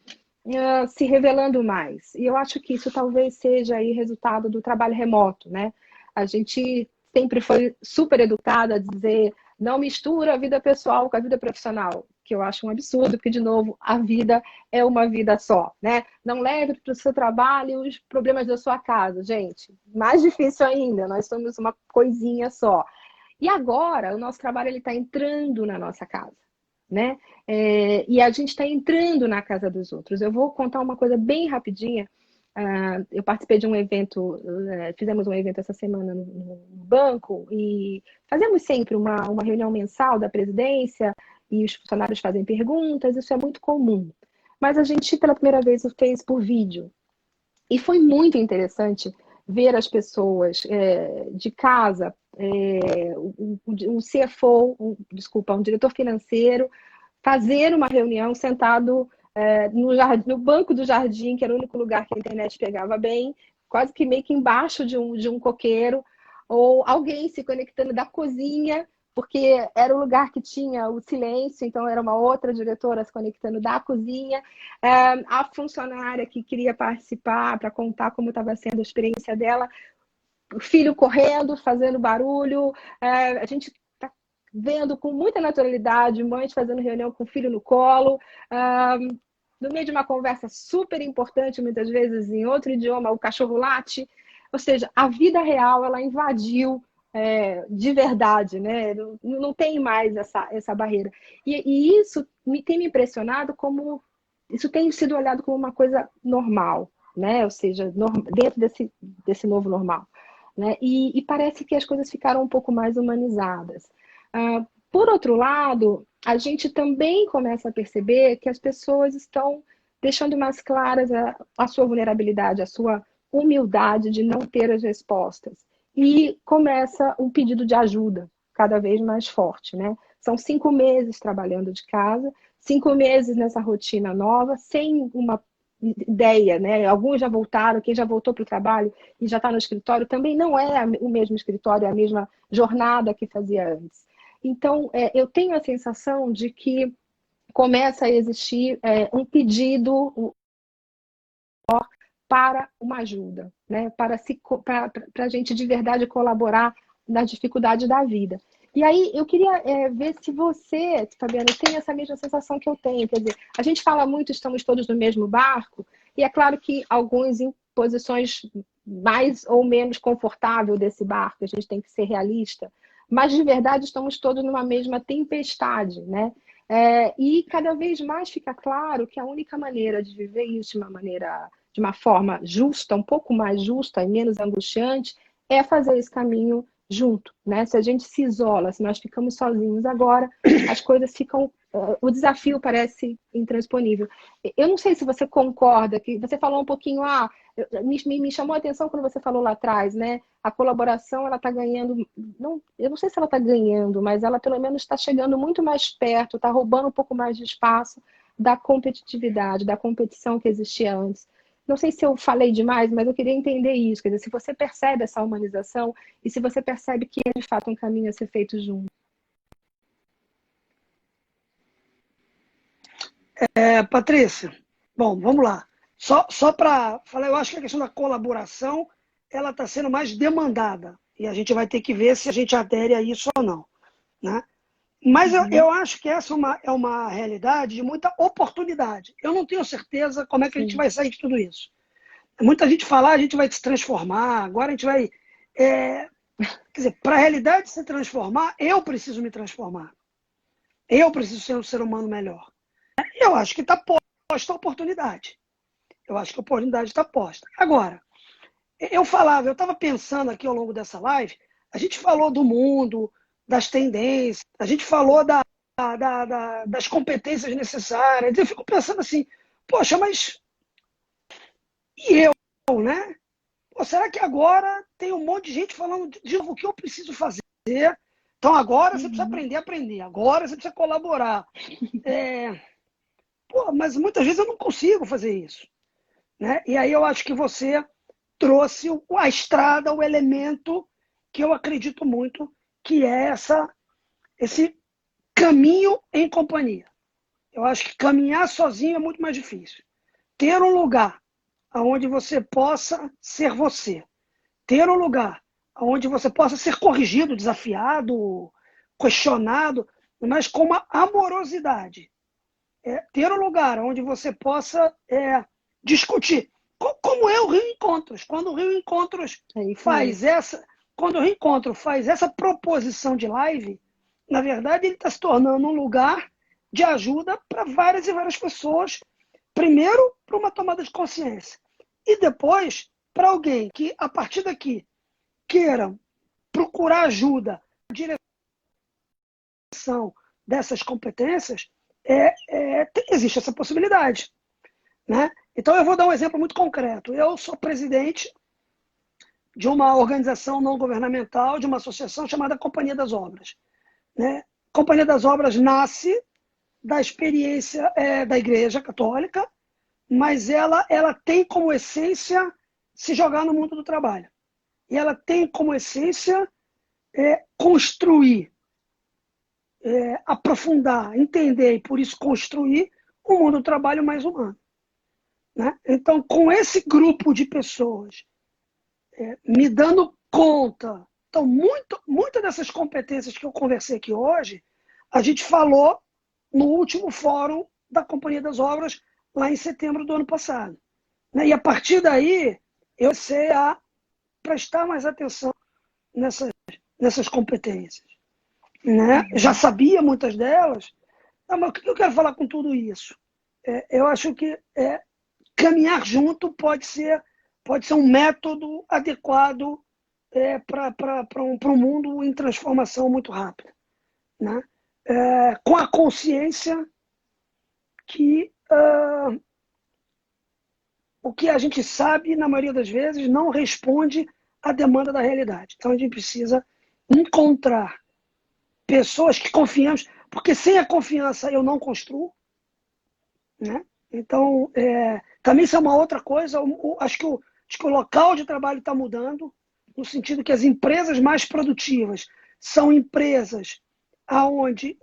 se revelando mais. E eu acho que isso talvez seja aí resultado do trabalho remoto, né? A gente sempre foi super educada a dizer não mistura a vida pessoal com a vida profissional, que eu acho um absurdo, porque, de novo, a vida é uma vida só, né? Não leve para o seu trabalho os problemas da sua casa, gente. Mais difícil ainda, nós somos uma coisinha só. E agora, o nosso trabalho está entrando na nossa casa, né? E a gente está entrando na casa dos outros. Eu vou contar uma coisa bem rapidinha. Eu participei de um evento, fizemos um evento essa semana no banco e fazemos sempre uma reunião mensal da presidência e os funcionários fazem perguntas, isso é muito comum. Mas a gente, pela primeira vez, o fez por vídeo. E foi muito interessante ver as pessoas de casa, um CFO, desculpa, um diretor financeiro, fazer uma reunião sentado no banco do jardim, que era o único lugar que a internet pegava bem, quase que meio que embaixo de um coqueiro, ou alguém se conectando da cozinha, porque era o lugar que tinha o silêncio, então era uma outra diretora se conectando da cozinha, a funcionária que queria participar para contar como estava sendo a experiência dela, o filho correndo, fazendo barulho, a gente está vendo com muita naturalidade mães fazendo reunião com o filho no colo, no meio de uma conversa super importante, muitas vezes em outro idioma, o cachorro late. Ou seja, a vida real, ela invadiu de verdade, né? Não tem mais essa barreira. E isso tem me impressionado como... Isso tem sido olhado como uma coisa normal, né? Ou seja, dentro desse novo normal. Né? E parece que as coisas ficaram um pouco mais humanizadas. Por outro lado, a gente também começa a perceber que as pessoas estão deixando mais claras a sua vulnerabilidade, a sua humildade de não ter as respostas. E começa um pedido de ajuda cada vez mais forte, né? São 5 meses trabalhando de casa, 5 meses nessa rotina nova, sem uma ideia, né? Alguns já voltaram, quem já voltou para o trabalho e já está no escritório, também não é o mesmo escritório, é a mesma jornada que fazia antes. Então, eu tenho a sensação de que começa a existir um pedido para uma ajuda, né? Para a gente de verdade colaborar na dificuldade da vida. E aí eu queria ver se você, Fabiana, tem essa mesma sensação que eu tenho. Quer dizer, a gente fala muito, estamos todos no mesmo barco, e é claro que alguns em posições mais ou menos confortáveis desse barco, a gente tem que ser realista, mas de verdade estamos todos numa mesma tempestade, né? E cada vez mais fica claro que a única maneira de viver isso de uma forma justa, um pouco mais justa e menos angustiante, é fazer esse caminho junto, né? Se a gente se isola, se nós ficamos sozinhos agora, as coisas ficam... O desafio parece intransponível. Eu não sei se você concorda, que você falou um pouquinho, me chamou a atenção quando você falou lá atrás, né? A colaboração, ela está ganhando, não, eu não sei se ela está ganhando, mas ela pelo menos está chegando muito mais perto, está roubando um pouco mais de espaço da competitividade, da competição que existia antes. Não sei se eu falei demais, mas eu queria entender isso. Quer dizer, se você percebe essa humanização e se você percebe que é de fato um caminho a ser feito junto. Patrícia, bom, vamos lá. Só para falar, eu acho que a questão da colaboração ela está sendo mais demandada. E a gente vai ter que ver se a gente adere a isso ou não. Né? Mas eu acho que essa é uma realidade de muita oportunidade. Eu não tenho certeza como é que a gente vai sair de tudo isso. Muita gente fala, a gente vai se transformar, agora a gente vai... quer dizer, para a realidade se transformar, eu preciso me transformar. Eu preciso ser um ser humano melhor. Eu acho que está posta a oportunidade. Eu acho que a oportunidade está posta. Agora, eu estava pensando aqui ao longo dessa live, a gente falou do mundo, das tendências, a gente falou das competências necessárias. Eu fico pensando assim, poxa, mas e eu, né? Pô, será que agora tem um monte de gente falando de novo o que eu preciso fazer? Então agora você precisa aprender a aprender, agora você precisa colaborar. Mas muitas vezes eu não consigo fazer isso. Né? E aí eu acho que você trouxe a estrada, o elemento que eu acredito muito, que é esse caminho em companhia. Eu acho que caminhar sozinho é muito mais difícil. Ter um lugar onde você possa ser você. Ter um lugar onde você possa ser corrigido, desafiado, questionado, mas com uma amorosidade. Ter um lugar onde você possa discutir. Como é o Rio Encontros. Quando o Rio Encontros quando o Rio Encontros faz essa proposição de live, na verdade ele está se tornando um lugar de ajuda para várias e várias pessoas. Primeiro, para uma tomada de consciência. E depois, para alguém que, a partir daqui, queiram procurar ajuda, direção dessas competências, existe essa possibilidade. Né? Então, eu vou dar um exemplo muito concreto. Eu sou presidente de uma organização não governamental, de uma associação chamada Companhia das Obras. Né? Companhia das Obras nasce da experiência da Igreja Católica, mas ela tem como essência se jogar no mundo do trabalho. E ela tem como essência construir, aprofundar, entender e, por isso, construir um mundo do trabalho mais humano. Né? Então, com esse grupo de pessoas me dando conta, então, muitas dessas competências que eu conversei aqui hoje, a gente falou no último fórum da Companhia das Obras, lá em setembro do ano passado. Né? E a partir daí, eu comecei a prestar mais atenção nessas competências. Né? Já sabia muitas delas, mas o que eu quero falar com tudo isso? Eu acho que caminhar junto pode ser um método adequado para um mundo em transformação muito rápida. Né? Com a consciência que o que a gente sabe, na maioria das vezes, não responde à demanda da realidade. Então, a gente precisa encontrar pessoas que confiamos, porque sem a confiança eu não construo. Né? Então, também isso é uma outra coisa. Acho que o local de trabalho está mudando, no sentido que as empresas mais produtivas são empresas onde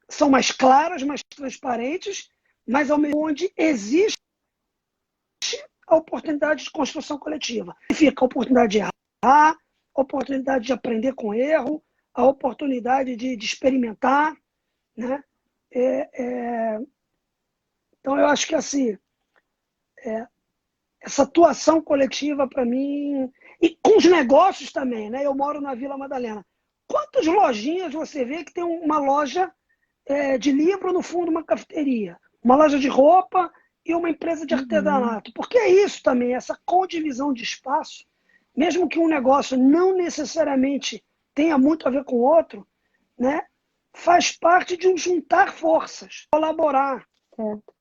são mais claras, mais transparentes, mas onde existe a oportunidade de construção coletiva. Fica a oportunidade de errar, a oportunidade de aprender com erro, a oportunidade de experimentar. Né? Então, eu acho que assim, essa atuação coletiva, para mim, e com os negócios também, né? Eu moro na Vila Madalena. Quantas lojinhas você vê que tem uma loja de livro no fundo, uma cafeteria, uma loja de roupa e uma empresa de artesanato? Porque é isso também, essa condivisão de espaço, mesmo que um negócio não necessariamente tenha muito a ver com o outro, né? Faz parte de um juntar forças, colaborar. Certo.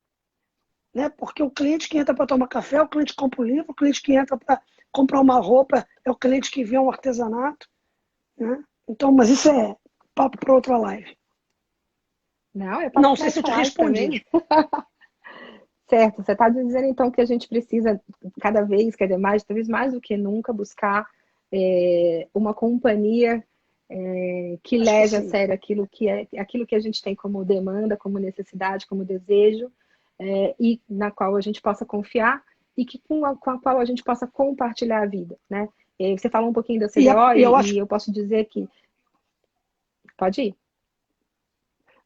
Né? Porque o cliente que entra para tomar café é o cliente que compra um livro, o cliente que entra para comprar uma roupa é o cliente que vê um artesanato. Né? Então, mas isso é papo para outra live. Não sei se eu te respondi. Certo, você está dizendo então que a gente precisa cada vez, quer dizer, talvez mais do que nunca, buscar uma companhia que leve a sério aquilo que a gente tem como demanda, como necessidade, como desejo, e na qual a gente possa confiar e com a qual a gente possa compartilhar a vida. Né? Você falou um pouquinho da CBO e eu posso dizer que... Pode ir.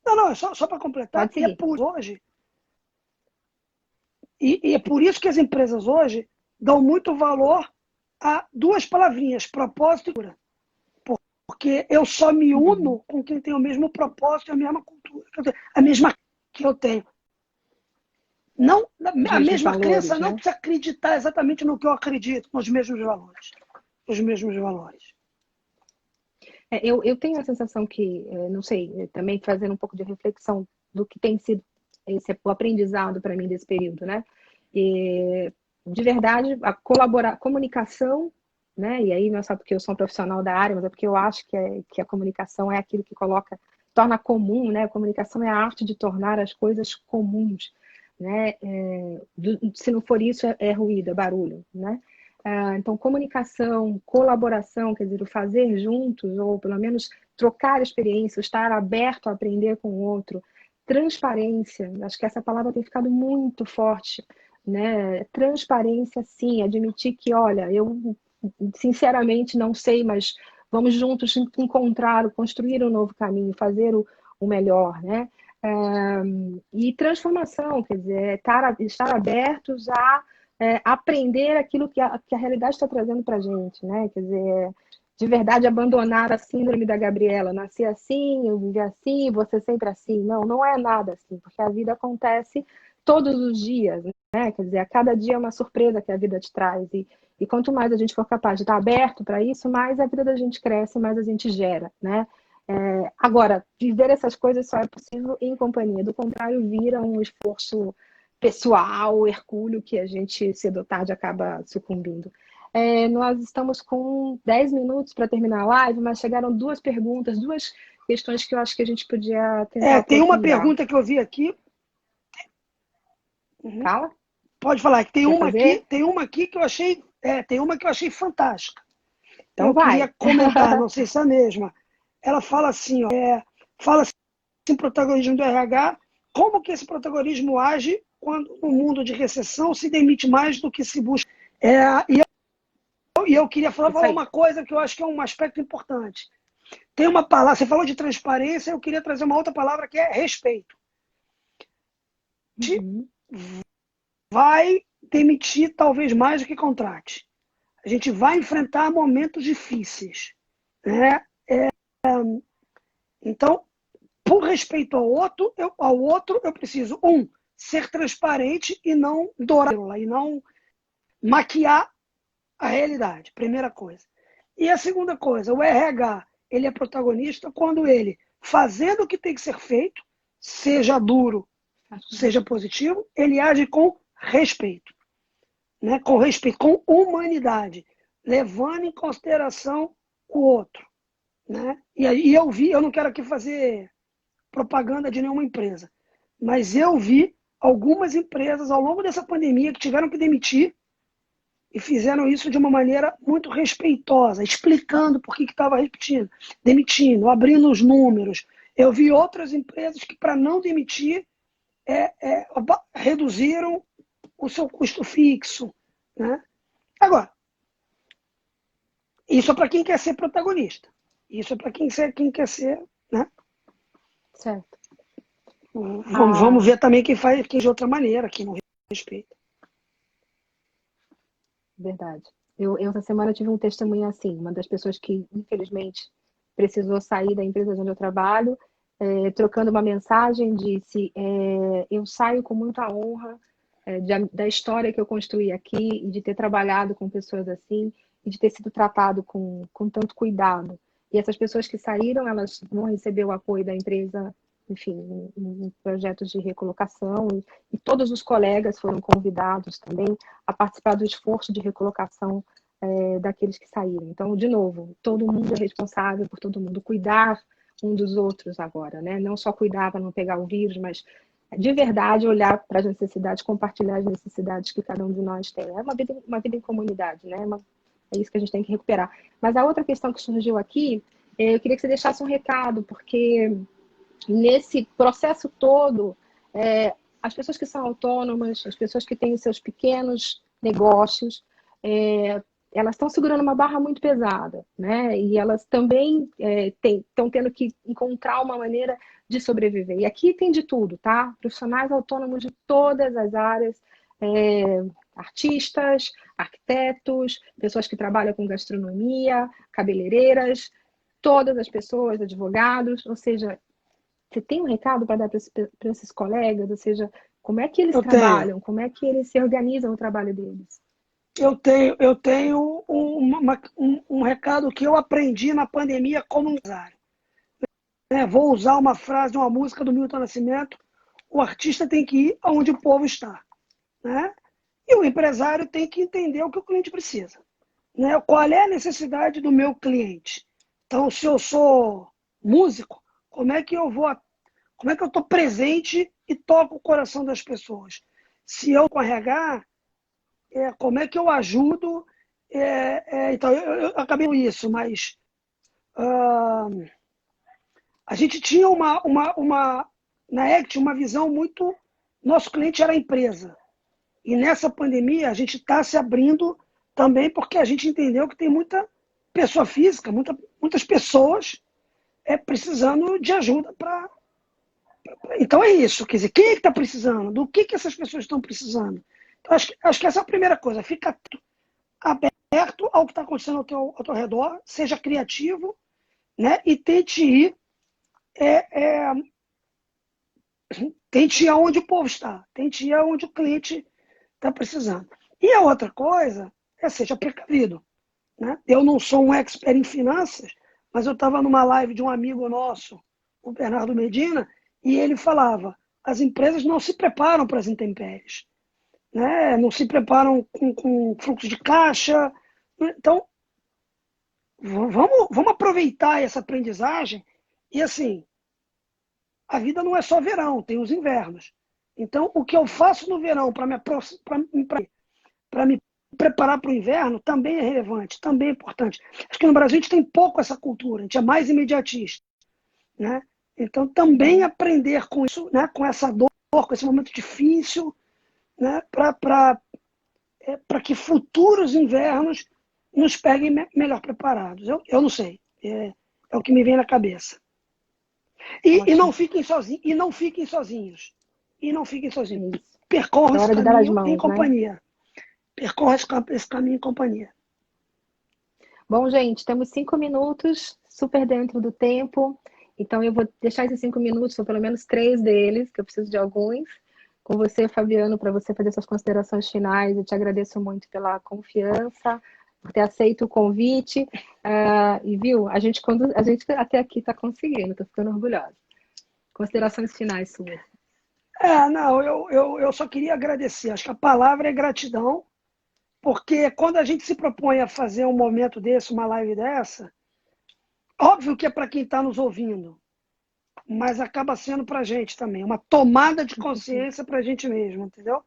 Não, só para completar, e é por isso que as empresas hoje dão muito valor a duas palavrinhas, propósito e cultura. Porque eu só me uno com quem tem o mesmo propósito e a mesma cultura, a mesma que eu tenho. Não, a mesma valores, crença, né? Não precisa acreditar exatamente no que eu acredito, nos mesmos valores. Os mesmos valores. Eu tenho a sensação que, não sei, também fazendo um pouco de reflexão do que tem sido o aprendizado para mim desse período, né? De verdade, a comunicação, né? E aí não é só porque eu sou um profissional da área, mas é porque eu acho que a comunicação é aquilo que torna comum, né? A comunicação é a arte de tornar as coisas comuns, né? Se não for isso, é ruído, é barulho, né? Então, comunicação, colaboração, quer dizer, o fazer juntos, ou pelo menos trocar experiência, estar aberto a aprender com o outro, transparência. Acho que essa palavra tem ficado muito forte, né? Transparência, sim, admitir que, olha, eu sinceramente não sei, mas vamos juntos encontrar, construir um novo caminho, fazer o melhor, né? É, e transformação, quer dizer, estar abertos a aprender aquilo que a realidade está trazendo para a gente, né? Quer dizer, de verdade abandonar a síndrome da Gabriela, nasci assim, eu vivi assim, você sempre assim. Não, não é nada assim, porque a vida acontece todos os dias, né? Quer dizer, a cada dia é uma surpresa que a vida te traz. E quanto mais a gente for capaz de estar aberto para isso, mais a vida da gente cresce, mais a gente gera, né? Agora, viver essas coisas só é possível em companhia. Do contrário, vira um esforço pessoal, hercúleo, que a gente, cedo ou tarde, acaba sucumbindo. Nós estamos com 10 minutos para terminar a live, mas chegaram duas perguntas, duas questões que eu acho que a gente podia tentar Tem uma aprofundar. pergunta que eu vi aqui. Uhum. Fala? Pode falar, que Quer fazer? tem uma aqui que eu achei, tem uma que eu achei fantástica. Então Eu queria vai. comentar, não sei se é a mesma. Ela fala assim, ó, fala assim, protagonismo do RH, como que esse protagonismo age quando no mundo de recessão se demite mais do que se busca. E eu queria Isso falar aí. uma coisa que eu acho que é um aspecto importante. Tem uma palavra, você falou de transparência, eu queria trazer uma outra palavra que é respeito. Uhum. Vai demitir talvez mais do que contrate. A gente vai enfrentar momentos difíceis, né? Então, por respeito ao outro, eu preciso, ser transparente e não dourar, e não maquiar a realidade, primeira coisa. E a segunda coisa, o RH, ele é protagonista quando ele, fazendo o que tem que ser feito, seja duro, seja positivo, ele age com respeito, né? Com respeito, com humanidade, levando em consideração o outro, né? E aí eu não quero aqui fazer propaganda de nenhuma empresa, mas eu vi algumas empresas ao longo dessa pandemia que tiveram que demitir e fizeram isso de uma maneira muito respeitosa, explicando por que estava demitindo, abrindo os números. Eu vi outras empresas que, para não demitir, reduziram o seu custo fixo, né? Agora, isso é para quem quer ser protagonista. Isso é para quem quer ser, né? Certo. Vamos ver também quem faz de outra maneira, quem não respeita. Verdade. Eu essa semana tive um testemunho assim, uma das pessoas que, infelizmente, precisou sair da empresa onde eu trabalho, trocando uma mensagem, disse: eu saio com muita honra da história que eu construí aqui e de ter trabalhado com pessoas assim e de ter sido tratado com tanto cuidado. E essas pessoas que saíram, elas vão receber o apoio da empresa, enfim, em projetos de recolocação, e todos os colegas foram convidados também a participar do esforço de recolocação daqueles que saíram. Então, de novo, todo mundo é responsável por todo mundo cuidar um dos outros agora, né? Não só cuidar para não pegar o vírus, mas de verdade olhar para as necessidades, compartilhar as necessidades que cada um de nós tem. É uma vida em comunidade, né? É isso que a gente tem que recuperar. Mas a outra questão que surgiu aqui, eu queria que você deixasse um recado, porque nesse processo todo, as pessoas que são autônomas, as pessoas que têm os seus pequenos negócios, elas estão segurando uma barra muito pesada, né? E elas também estão tendo que encontrar uma maneira de sobreviver. E aqui tem de tudo, tá? Profissionais autônomos de todas as áreas, artistas, arquitetos, pessoas que trabalham com gastronomia, cabeleireiras, todas as pessoas, advogados, ou seja, você tem um recado para dar para esses colegas? Ou seja, como é que eles Eu tenho. trabalham? Como é que eles se organizam o trabalho deles? Eu tenho um recado que eu aprendi na pandemia como empresário. Vou usar uma frase de uma música do Milton Nascimento: o artista tem que ir aonde o povo está, né? E o empresário tem que entender o que o cliente precisa, né? Qual é a necessidade do meu cliente? Então, se eu sou músico, como é que eu estou presente e toco o coração das pessoas? Se eu com RH, como é que eu ajudo? Então, eu acabei com isso, mas a gente tinha na Act uma visão muito... Nosso cliente era a empresa. E nessa pandemia a gente está se abrindo também porque a gente entendeu que tem muita pessoa física, muitas pessoas precisando de ajuda para... Então é isso, quer dizer, quem é que está precisando? Do que essas pessoas estão precisando? Então, acho que essa é a primeira coisa, fica aberto ao que está acontecendo ao teu redor, seja criativo, né? E tente ir aonde o povo está, tente ir aonde o cliente está precisando. E a outra coisa seja precavido. Né? Eu não sou um expert em finanças, mas eu estava numa live de um amigo nosso, o Bernardo Medina, e ele falava, as empresas não se preparam para as intempéries, né? Não se preparam com fluxo de caixa. Então, vamos aproveitar essa aprendizagem e, assim, a vida não é só verão, tem os invernos. Então, o que eu faço no verão para me preparar para o inverno também é relevante, também é importante. Acho que no Brasil a gente tem pouco essa cultura, a gente é mais imediatista. Né? Então, também aprender com isso, né? Com essa dor, com esse momento difícil, né? Para que futuros invernos nos peguem melhor preparados. Eu não sei, é o que me vem na cabeça. E não fiquem sozinhos, e não fiquem sozinhos. E não fiquem sozinhos. Percorram esse caminho em companhia. Né? Percorra esse caminho em companhia. Bom, gente, temos 5 minutos, super dentro do tempo. Então, eu vou deixar esses 5 minutos, ou pelo menos 3 deles, que eu preciso de alguns, com você, Fabiano, para você fazer suas considerações finais. Eu te agradeço muito pela confiança, por ter aceito o convite. E viu, a gente até aqui está conseguindo, estou ficando orgulhosa. Considerações finais suas. Não, eu só queria agradecer. Acho que a palavra é gratidão, porque quando a gente se propõe a fazer um momento desse, uma live dessa, óbvio que é para quem está nos ouvindo, mas acaba sendo para a gente também, uma tomada de consciência para a gente mesmo, entendeu?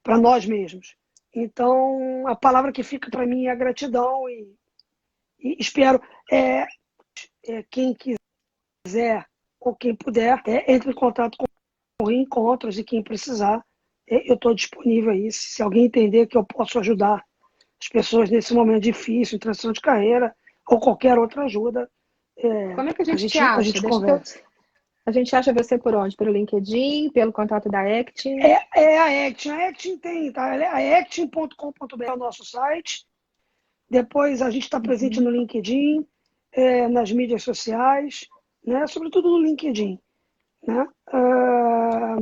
Para nós mesmos. Então, a palavra que fica para mim é a gratidão e espero quem quiser ou quem puder, entre em contato com o Reencontros e quem precisar, eu estou disponível aí. Se alguém entender que eu posso ajudar as pessoas nesse momento difícil, em transição de carreira, ou qualquer outra ajuda, como é que a gente te acha? A gente conversa. A gente acha você por onde? Pelo LinkedIn, pelo contato da Actin? A Actin. A Actin tem, tá? A actin.com.br é o nosso site. Depois a gente está presente no LinkedIn, nas mídias sociais, né? Sobretudo no LinkedIn. Né?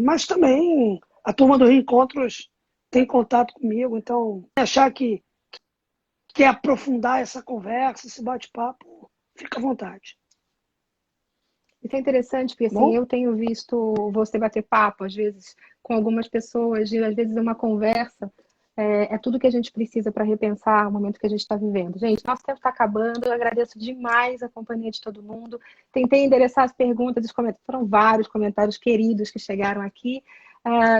Mas também a turma do Reencontros tem contato comigo, então achar que quer aprofundar essa conversa, esse bate-papo, fica à vontade. Isso é interessante, porque assim, eu tenho visto você bater papo, às vezes, com algumas pessoas, e às vezes uma conversa é tudo que a gente precisa para repensar o momento que a gente está vivendo. Gente, nosso tempo está acabando, eu agradeço demais a companhia de todo mundo. Tentei endereçar as perguntas, os comentários, foram vários comentários queridos que chegaram aqui.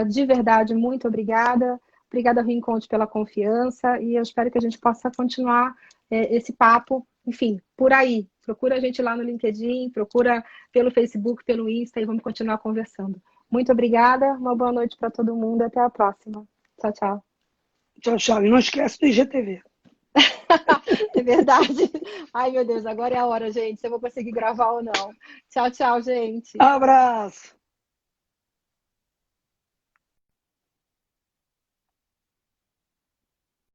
De verdade, muito obrigada. Obrigada ao Reencontro pela confiança e eu espero que a gente possa continuar esse papo, enfim, por aí. Procura a gente lá no LinkedIn, procura pelo Facebook, pelo Insta e vamos continuar conversando. Muito obrigada, uma boa noite para todo mundo, até a próxima. Tchau, tchau. Tchau, tchau. E não esquece do IGTV. É verdade. Ai, meu Deus, agora é a hora, gente. Se eu vou conseguir gravar ou não. Tchau, tchau, gente. Abraço.